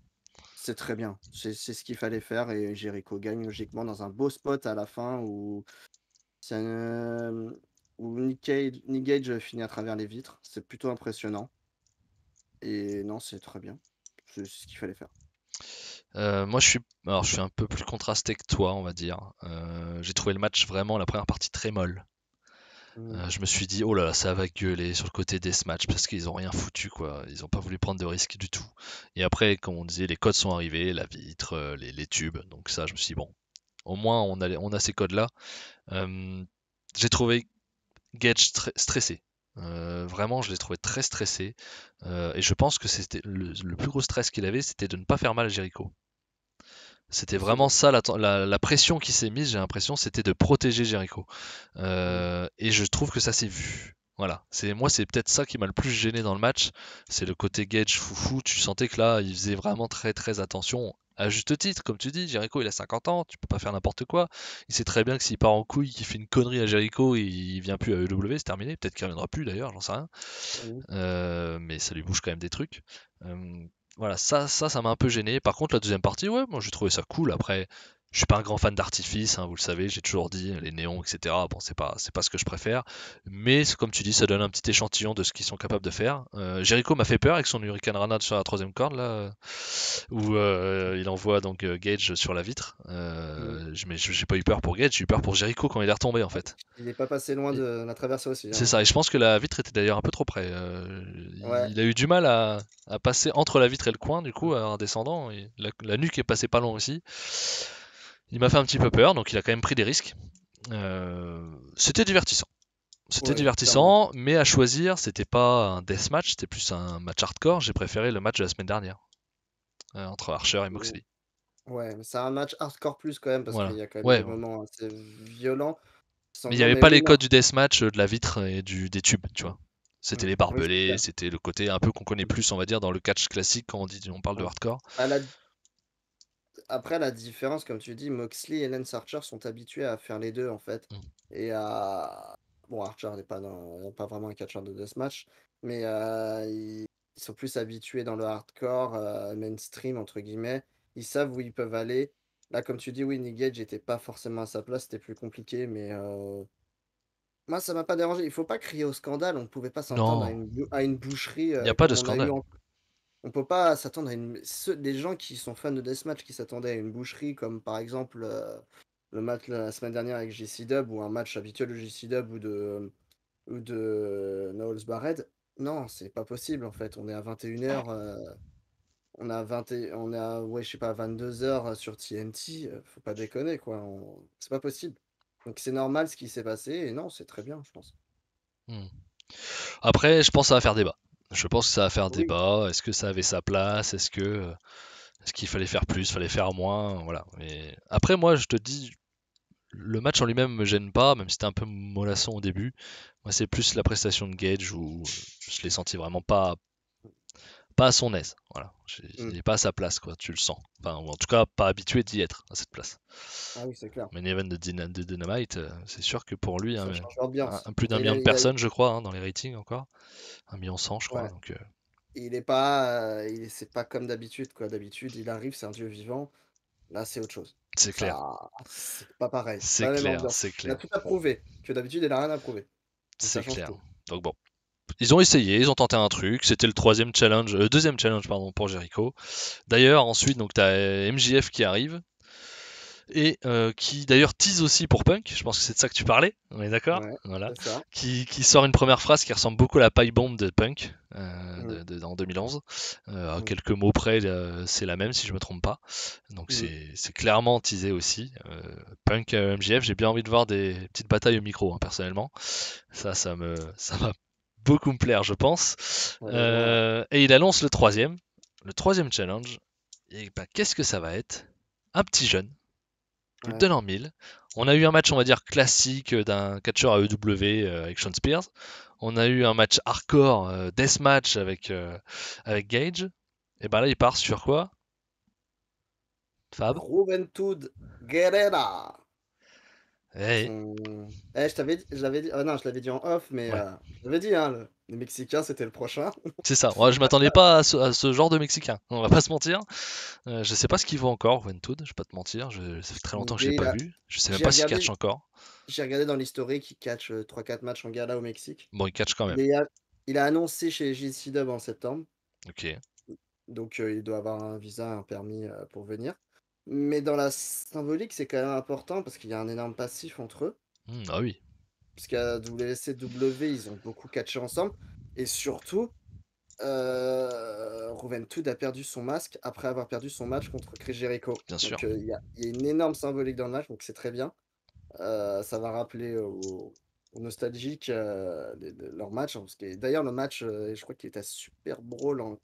S2: c'est très bien. C'est ce qu'il fallait faire et Jericho gagne logiquement dans un beau spot à la fin où Nick Gage finit à travers les vitres. C'est plutôt impressionnant. Et non, c'est très bien. C'est ce qu'il fallait faire.
S1: Moi, je suis un peu plus contrasté que toi, on va dire. J'ai trouvé le match vraiment, la première partie très molle.
S2: Mmh.
S1: Je me suis dit, oh là là, ça va gueuler sur le côté deathmatch parce qu'ils ont rien foutu, quoi. Ils ont pas voulu prendre de risques du tout. Et après, comme on disait, les codes sont arrivés, la vitre, les tubes. Donc ça, je me suis dit, bon, au moins on a ces codes-là. J'ai trouvé Gage stressé. Vraiment, je l'ai trouvé très stressé. Et je pense que c'était le plus gros stress qu'il avait, c'était de ne pas faire mal à Jericho. C'était vraiment
S2: Possible.
S1: ça la pression qui s'est mise, j'ai l'impression, c'était de protéger Jericho.
S2: Mmh.
S1: Et je trouve que ça s'est vu. Voilà, c'est peut-être ça qui m'a le plus gêné dans le match, c'est le côté Gage foufou. Tu sentais que là, il faisait vraiment très très attention. À juste titre, comme tu dis, Jericho il a 50 ans, tu peux pas faire n'importe quoi. Il sait très bien que s'il part en couille, qu'il fait une connerie à Jericho, il vient plus à EW, c'est terminé. Peut-être qu'il reviendra plus d'ailleurs, j'en sais rien.
S2: Mmh.
S1: Mais ça lui bouge quand même des trucs. Euh, voilà, ça m'a un peu gêné. Par contre, la deuxième partie, ouais, moi j'ai trouvé ça cool. Après, je suis pas un grand fan d'artifice, hein, vous le savez, j'ai toujours dit, les néons, etc. Bon, c'est pas ce que je préfère. Mais comme tu dis, ça donne un petit échantillon de ce qu'ils sont capables de faire. Jericho m'a fait peur avec son Hurricane Rana sur la troisième corde, là, où il envoie donc Gage sur la vitre.
S2: Mmh.
S1: Mais j'ai pas eu peur pour Gage, j'ai eu peur pour Jericho quand il est retombé en fait.
S2: Il est pas passé loin de la traversée aussi,
S1: C'est
S2: hein.
S1: ça, et je pense que la vitre était d'ailleurs un peu trop près.
S2: Ouais.
S1: Il a eu du mal à passer entre la vitre et le coin, du coup, en descendant. Et la nuque est passée pas loin aussi. Il m'a fait un petit peu peur, donc il a quand même pris des risques. C'était divertissant. C'était
S2: Ouais, clairement.
S1: divertissant, mais à choisir, c'était pas un deathmatch, c'était plus un match hardcore. J'ai préféré le match de la semaine dernière, entre Archer et
S2: Mmh.
S1: Moxley.
S2: Ouais, mais c'est un match hardcore plus quand même parce qu'il
S1: Voilà.
S2: y a quand même
S1: Ouais,
S2: des
S1: ouais.
S2: moments assez violents,
S1: Mais il n'y
S2: sanglants,
S1: avait
S2: mais
S1: pas
S2: oui,
S1: les
S2: non.
S1: codes du deathmatch, de la vitre et des tubes, tu vois. C'était les
S2: Oui, c'est
S1: barbelés,
S2: clair.
S1: c'était le côté un peu qu'on connaît plus, on va dire, dans le catch classique quand on parle de
S2: Mmh.
S1: hardcore.
S2: Bah, après, la différence, comme tu dis, Moxley et Lance Archer sont habitués à faire les deux, en fait.
S1: Mm.
S2: Et à. Bon, Archer n'est pas vraiment un catcheur de deathmatch, mais ils sont plus habitués dans le hardcore mainstream, entre guillemets. Ils savent où ils peuvent aller. Là, comme tu dis, oui, Nick Gage n'était pas forcément à sa place, c'était plus compliqué, mais moi, ça m'a pas dérangé. Il faut pas crier au scandale, on ne pouvait pas s'entendre
S1: Non,
S2: à une boucherie
S1: il n'y a pas de
S2: comme on a eu
S1: scandale.
S2: on peut pas s'attendre à des gens qui sont fans de deathmatch qui s'attendaient à une boucherie comme par exemple le match la semaine dernière avec JC Dub ou un match habituel de JC Dub ou de Knowles Barrett. Non, c'est pas possible en fait. On est à 21h, on est à ouais, je sais pas 22h sur TNT, faut pas déconner quoi. C'est pas possible. Donc c'est normal ce qui s'est passé et non, c'est très bien, je pense.
S1: Hmm. Après, je pense que ça va faire débat. Je pense que ça va faire
S2: Oui,
S1: débat. Est-ce que ça avait sa place? Est-ce qu'il fallait faire plus? Fallait faire moins? Voilà. Mais après, moi, je te dis, le match en lui-même me gêne pas, même si c'était un peu mollasson au début. Moi, c'est plus la prestation de Gage où je l'ai senti vraiment pas à son aise. Voilà. Il
S2: mm.
S1: n'est pas à sa place, quoi. Tu le sens. Enfin, ou en tout cas, pas habitué d'y être à cette place.
S2: Ah oui, c'est clair.
S1: Main event de Dynamite, c'est sûr que pour lui,
S2: Ça change l'ambiance.
S1: plus d'un million de personnes, je crois, hein, dans les ratings encore. 1,1 million, je crois.
S2: Ouais.
S1: Donc,
S2: Il est pas, c'est pas comme d'habitude, quoi. D'habitude, il arrive, c'est un dieu vivant. Là, c'est autre chose.
S1: c'est clair.
S2: Ça, c'est pas pareil. C'est
S1: C'est
S2: pas la même
S1: clair,
S2: ambiance.
S1: c'est
S2: Il a
S1: clair.
S2: tout à prouver. Que d'habitude, il a rien à prouver. Donc ça
S1: C'est
S2: change
S1: clair.
S2: tout.
S1: Donc bon. Ils ont essayé, ils ont tenté un truc. C'était le deuxième challenge pardon, pour Jericho. D'ailleurs, ensuite, donc t'as MJF qui arrive et qui d'ailleurs tease aussi pour Punk. Je pense que c'est de ça que tu parlais. On est d'accord?
S2: Ouais,
S1: Voilà.
S2: c'est ça.
S1: Qui sort une première phrase qui ressemble beaucoup à la pipe bomb de Punk
S2: Mm,
S1: en 2011. À
S2: mm,
S1: quelques mots près, c'est la même si je me trompe pas. Donc
S2: mm.
S1: c'est clairement teasé aussi. Punk MJF, j'ai bien envie de voir des petites batailles au micro, hein, personnellement. Ça va beaucoup me plaire, je pense.
S2: Honnêtement, ouais.
S1: Et il annonce le troisième challenge. Et ben, qu'est-ce que ça va être? Un petit jeune, je le
S2: Ouais.
S1: donne en mille. On a eu un match, on va dire, classique d'un catcheur à EW avec Sean Spears. On a eu un match hardcore, deathmatch avec Gage. Et ben là, il part sur quoi? Fab?
S2: Juventud. Guerrera.
S1: Eh,
S2: Je l'avais dit. Ah non, je l'avais dit en off, mais
S1: ouais,
S2: je l'avais dit, hein, les Mexicains, c'était le prochain.
S1: c'est ça. Ouais, je m'attendais pas à ce genre de Mexicain, on va pas se mentir. Je sais pas ce qu'il vaut encore, Juventud, je vais pas te mentir. Ça fait très longtemps que je l'ai
S2: Mais
S1: pas vu. Je sais même
S2: j'ai
S1: pas s'il catch
S2: regardé,
S1: encore.
S2: j'ai regardé dans l'historique, il catch 3-4 matchs en gala au Mexique.
S1: Bon, il catch quand même.
S2: Il a, il a annoncé chez JC Dub en septembre,
S1: Ok.
S2: donc il doit avoir un visa, un permis pour venir. Mais dans la symbolique, c'est quand même important parce qu'il y a un énorme passif entre eux.
S1: Ah oui.
S2: Parce qu'à WCW, ils ont beaucoup catché ensemble. Et surtout, Juventud a perdu son masque après avoir perdu son match contre Chris Jericho.
S1: Bien sûr.
S2: Donc il y a une énorme symbolique dans le match, donc c'est très bien. Ça va rappeler aux nostalgiques leur match, hein, parce que d'ailleurs le match, je crois qu'il était à Super Brawl en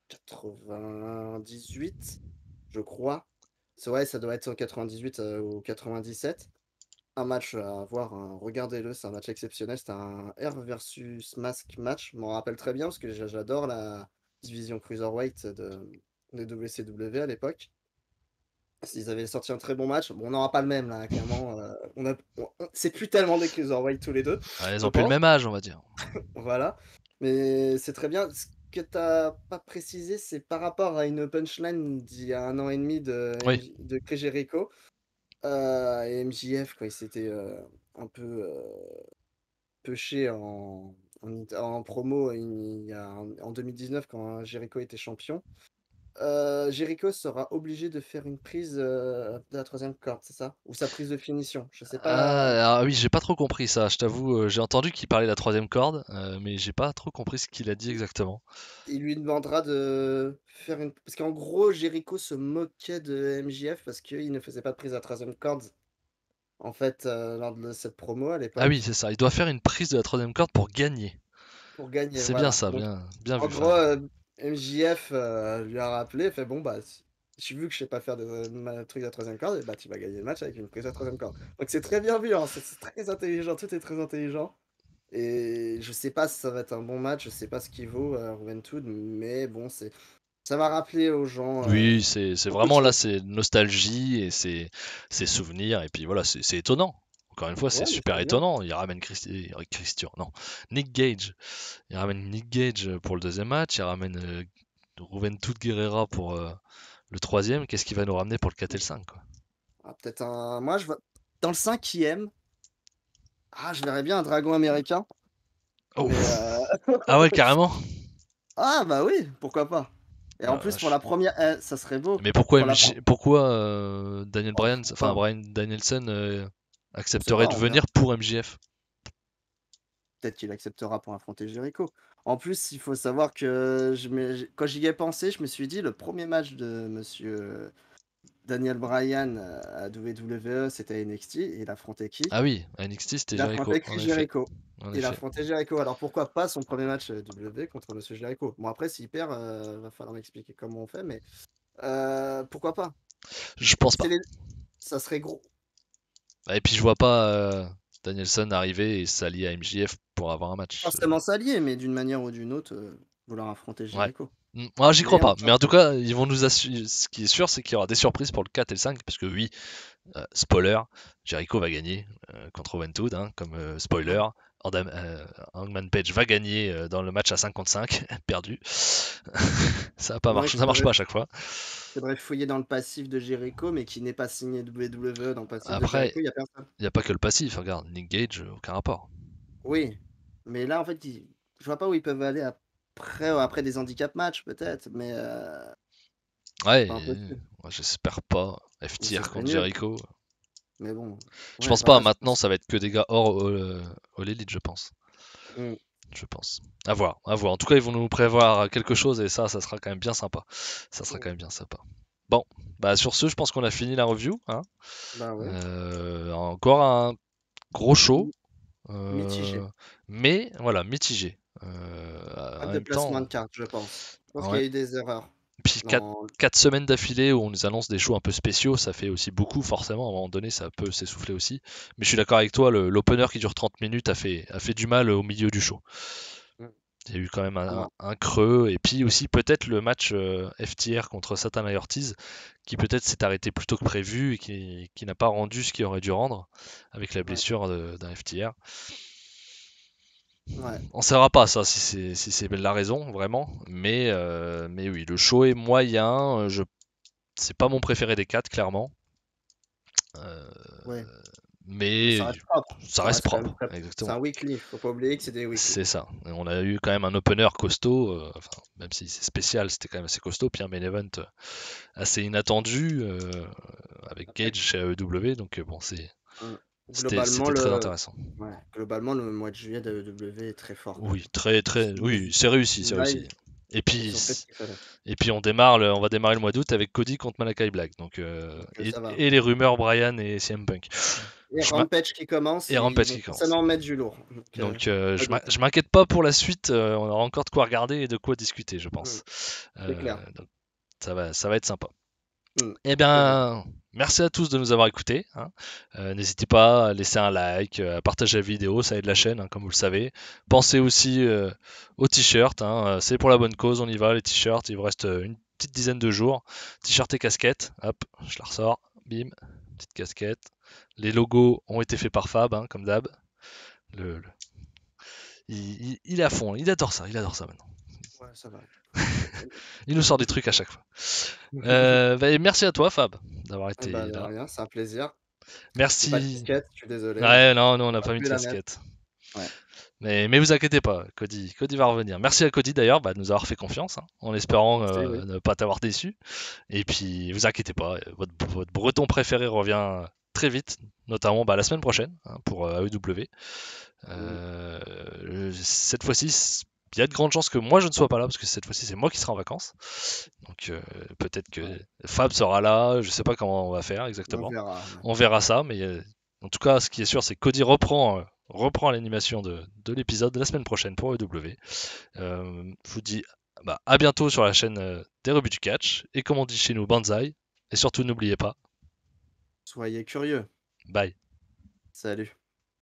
S2: 98, je crois. Ouais, ça doit être en 98 ou 97. Un match à voir, hein, regardez-le, c'est un match exceptionnel. C'était un R versus Mask match. Je m'en rappelle très bien parce que j'adore la division Cruiserweight de WCW à l'époque. Ils avaient sorti un très bon match. Bon, on n'aura pas le même là, clairement. C'est plus tellement des Cruiserweight tous les deux,
S1: Ah, ils
S2: je
S1: ont plus le
S2: pense.
S1: même âge, on va dire.
S2: Voilà. Mais c'est très bien. Ce que tu n'as pas précisé, c'est par rapport à une punchline d'il y a 1 an et demi
S1: Oui.
S2: de Chris Jericho et MJF, quand il s'était un peu pêché en promo en 2019 quand Jericho était champion. Jericho sera obligé de faire une prise de la troisième corde, c'est ça? Ou sa prise de finition, je sais pas.
S1: Ah oui, j'ai pas trop compris ça, je t'avoue. J'ai entendu qu'il parlait de la troisième corde, mais j'ai pas trop compris ce qu'il a dit exactement.
S2: Il lui demandera de faire une. Parce qu'en gros, Jericho se moquait de MJF parce qu'il ne faisait pas de prise à la troisième corde, en fait, lors de cette promo à
S1: Ah oui,
S2: l'époque,
S1: c'est ça. Il doit faire une prise de la troisième corde pour gagner.
S2: pour gagner,
S1: C'est bien
S2: voilà.
S1: ça,
S2: Donc,
S1: bien, bien
S2: en
S1: vu.
S2: gros,
S1: Enfin,
S2: MJF lui a rappelé, fait bon, bah, si j'ai vu que je sais pas faire de ma truc à la troisième corde, et bah, tu vas gagner le match avec une prise à la troisième corde. Donc, c'est très bien vu, hein, c'est très intelligent, tout est très intelligent. Et je sais pas si ça va être un bon match, je sais pas ce qu'il vaut, Juventud, mais bon, ça va rappeler aux gens
S1: oui, c'est
S2: beaucoup de
S1: vraiment là,
S2: choses.
S1: c'est nostalgie et c'est souvenirs. Et puis voilà, c'est étonnant. Encore une fois, c'est
S2: Ouais, mais
S1: super
S2: c'est bien.
S1: étonnant. Il ramène Christian, non, Nick Gage. Il ramène Nick Gage pour le deuxième match. Il ramène Juventud Guerrera pour le troisième. Qu'est-ce qu'il va nous ramener pour le 4 et le 5, quoi.
S2: Ah, peut-être moi, je vois. Dans le cinquième, je verrais bien un dragon américain,
S1: Oh,
S2: mais
S1: ah ouais, carrément.
S2: ah, bah oui, pourquoi pas. Et
S1: Oh
S2: en
S1: la
S2: plus, pour
S1: vache.
S2: la première, ça serait beau.
S1: Mais pourquoi,
S2: Pour la pro-
S1: pourquoi Daniel
S2: Oh,
S1: Bryan, enfin
S2: enfin,
S1: Bryan Danielson
S2: on sait
S1: accepterait
S2: pas,
S1: de
S2: on verra.
S1: venir pour MJF?
S2: Peut-être qu'il acceptera pour affronter Jericho. En plus, il faut savoir que quand j'y ai pensé, je me suis dit, le premier match de monsieur Daniel Bryan à WWE, c'était à NXT. Et il affrontait qui?
S1: Ah oui, à NXT c'était
S2: Il
S1: Jericho,
S2: affrontait
S1: en
S2: Chris
S1: effet,
S2: Jericho.
S1: en
S2: Il
S1: effet.
S2: affrontait Jericho. Alors pourquoi pas son premier match W contre monsieur Jericho? Bon, après, s'il perd, va falloir m'expliquer comment on fait, mais pourquoi pas?
S1: Je pense
S2: C'est
S1: pas.
S2: les... Ça serait gros.
S1: Et puis je vois pas Danielson arriver et s'allier à MJF pour avoir un match.
S2: Forcément s'allier, mais d'une manière ou d'une autre, vouloir affronter
S1: Ouais.
S2: Jericho.
S1: Moi, j'y crois
S2: Mais
S1: pas.
S2: enfin,
S1: Mais en tout cas, ils vont nous assurer. Ce qui est sûr, c'est qu'il y aura des surprises pour le 4 et le 5. Parce que oui, spoiler, Jericho va gagner contre Juventud, hein, comme spoiler. Hangman Page va gagner dans le match à 5 contre 5, perdu.
S2: c'est vrai
S1: Ça marche pas à chaque fois.
S2: faudrait fouiller dans le passif de Jericho, mais qui n'est pas signé WWE dans le passif de
S1: Après,
S2: Jericho, il n'y a personne.
S1: il n'y a pas que le passif. Regarde, Nick Gage, aucun rapport.
S2: Oui, mais là, en fait, je vois pas où ils peuvent aller après des handicap matchs, peut-être, mais
S1: Ouais,
S2: pas impossible.
S1: moi, j'espère pas.
S2: Mais ce
S1: FTR
S2: serait
S1: contre
S2: nul.
S1: Jericho.
S2: Mais bon,
S1: Je
S2: ouais,
S1: pense pas.
S2: voilà.
S1: Maintenant, ça va être que des gars hors All Elite, je pense.
S2: Mm.
S1: Je pense. À voir, à voir. En tout cas, ils vont nous prévoir quelque chose et ça sera quand même bien sympa. Ça sera quand même bien sympa. Bon, bah sur ce, je pense qu'on a fini la review, hein.
S2: Bah ouais.
S1: Encore un gros show,
S2: Mi- Mitigé.
S1: euh, mais voilà, mitigé.
S2: Pas
S1: En
S2: de
S1: même
S2: placement
S1: temps,
S2: de carte, je pense. Je pense qu'il y
S1: ouais.
S2: a eu des erreurs.
S1: Puis
S2: dans-
S1: 4 semaines d'affilée où on nous annonce des shows un peu spéciaux, ça fait aussi beaucoup, forcément. À un moment donné, ça peut s'essouffler aussi. Mais je suis d'accord avec toi, l'opener qui dure 30 minutes a fait du mal au milieu du show.
S2: Mm.
S1: Il y a eu quand même
S2: Ah,
S1: un creux, et puis aussi peut-être le match FTR contre Satana Ortiz, qui peut-être s'est arrêté plus tôt que prévu et qui n'a pas rendu ce qu'il aurait dû rendre avec la
S2: ouais,
S1: blessure d'un FTR.
S2: ouais,
S1: On saura pas ça si c'est la raison vraiment, mais oui, le show est moyen. C'est pas mon préféré des quatre clairement, euh,
S2: ouais. Mais ça
S1: mais
S2: reste propre.
S1: ça
S2: Ça
S1: reste
S2: reste quand même
S1: propre,
S2: très. C'est
S1: exactement.
S2: un weekly. Faut pas oublier que c'est des weekly.
S1: C'est ça. Et on a eu quand même un opener costaud, enfin, même si c'est spécial, c'était quand même assez costaud, puis un main event assez inattendu avec Gage chez AEW, donc bon,
S2: Hum. Globalement,
S1: c'était très
S2: le...
S1: intéressant.
S2: Ouais. Globalement, le mois de juillet de WWE est très fort quand
S1: Oui,
S2: même.
S1: très très, oui, c'est réussi, c'est
S2: Là,
S1: réussi. Et
S2: ils ont fait ce
S1: puis
S2: qu'il fallait.
S1: Et puis on va démarrer le mois d'août avec Cody contre Malakai Black. Donc,
S2: Donc ça va.
S1: et les rumeurs Brian et CM Punk.
S2: Et
S1: Je m'a-
S2: Rampage qui commence,
S1: et
S2: ils
S1: Rampage
S2: vont
S1: qui commence.
S2: forcément mettre du lourd. Donc,
S1: Donc
S2: pas de doute.
S1: je m'inquiète pas pour la suite. On aura encore de quoi regarder et de quoi discuter, je
S2: Hum,
S1: pense.
S2: c'est clair.
S1: Donc ça va être sympa. Eh
S2: Très bien.
S1: bien, merci à tous de nous avoir écoutés, hein. N'hésitez pas à laisser un like, à partager la vidéo, ça aide la chaîne, hein, comme vous le savez. Pensez aussi aux t-shirts, hein, c'est pour la bonne cause, on y va, les t-shirts, il vous reste une petite dizaine de jours. T-shirt et casquette, hop, je la ressors, bim, petite casquette. Les logos ont été faits par Fab, hein, comme d'hab. Il est à fond, il adore ça maintenant.
S2: Ouais, ça va.
S1: Il nous sort des trucs à chaque fois. Et merci à toi, Fab, d'avoir
S2: Eh ben,
S1: été
S2: de
S1: là.
S2: rien, c'est un plaisir. J'ai pas de
S1: Merci.
S2: casquette, je suis désolé, mais
S1: Ouais, non, nous on n'a
S2: j'aurais
S1: pas mis de
S2: pu la mettre.
S1: casquette.
S2: Ouais.
S1: Mais vous inquiétez pas, Cody va revenir. Merci à Cody d'ailleurs bah, de nous avoir fait confiance, hein, en espérant
S2: Merci, oui.
S1: ne pas t'avoir déçu. Et puis vous inquiétez pas, votre breton préféré revient très vite, notamment bah, la semaine prochaine hein, pour AEW.
S2: Mm.
S1: Cette fois-ci, il y a de grandes chances que moi je ne sois pas là parce que cette fois-ci c'est moi qui serai en vacances. Donc peut-être que
S2: Ouais.
S1: Fab sera là, je sais pas comment on va faire
S2: On
S1: exactement.
S2: verra. Ouais.
S1: On verra ça, mais en tout cas, ce qui est sûr, c'est que Cody reprend l'animation de l'épisode de la semaine prochaine pour EW. Je vous dis bah, à bientôt sur la chaîne des rebuts du catch. Et comme on dit chez nous, banzai. Et surtout, n'oubliez pas,
S2: Soyez curieux.
S1: bye.
S2: Salut.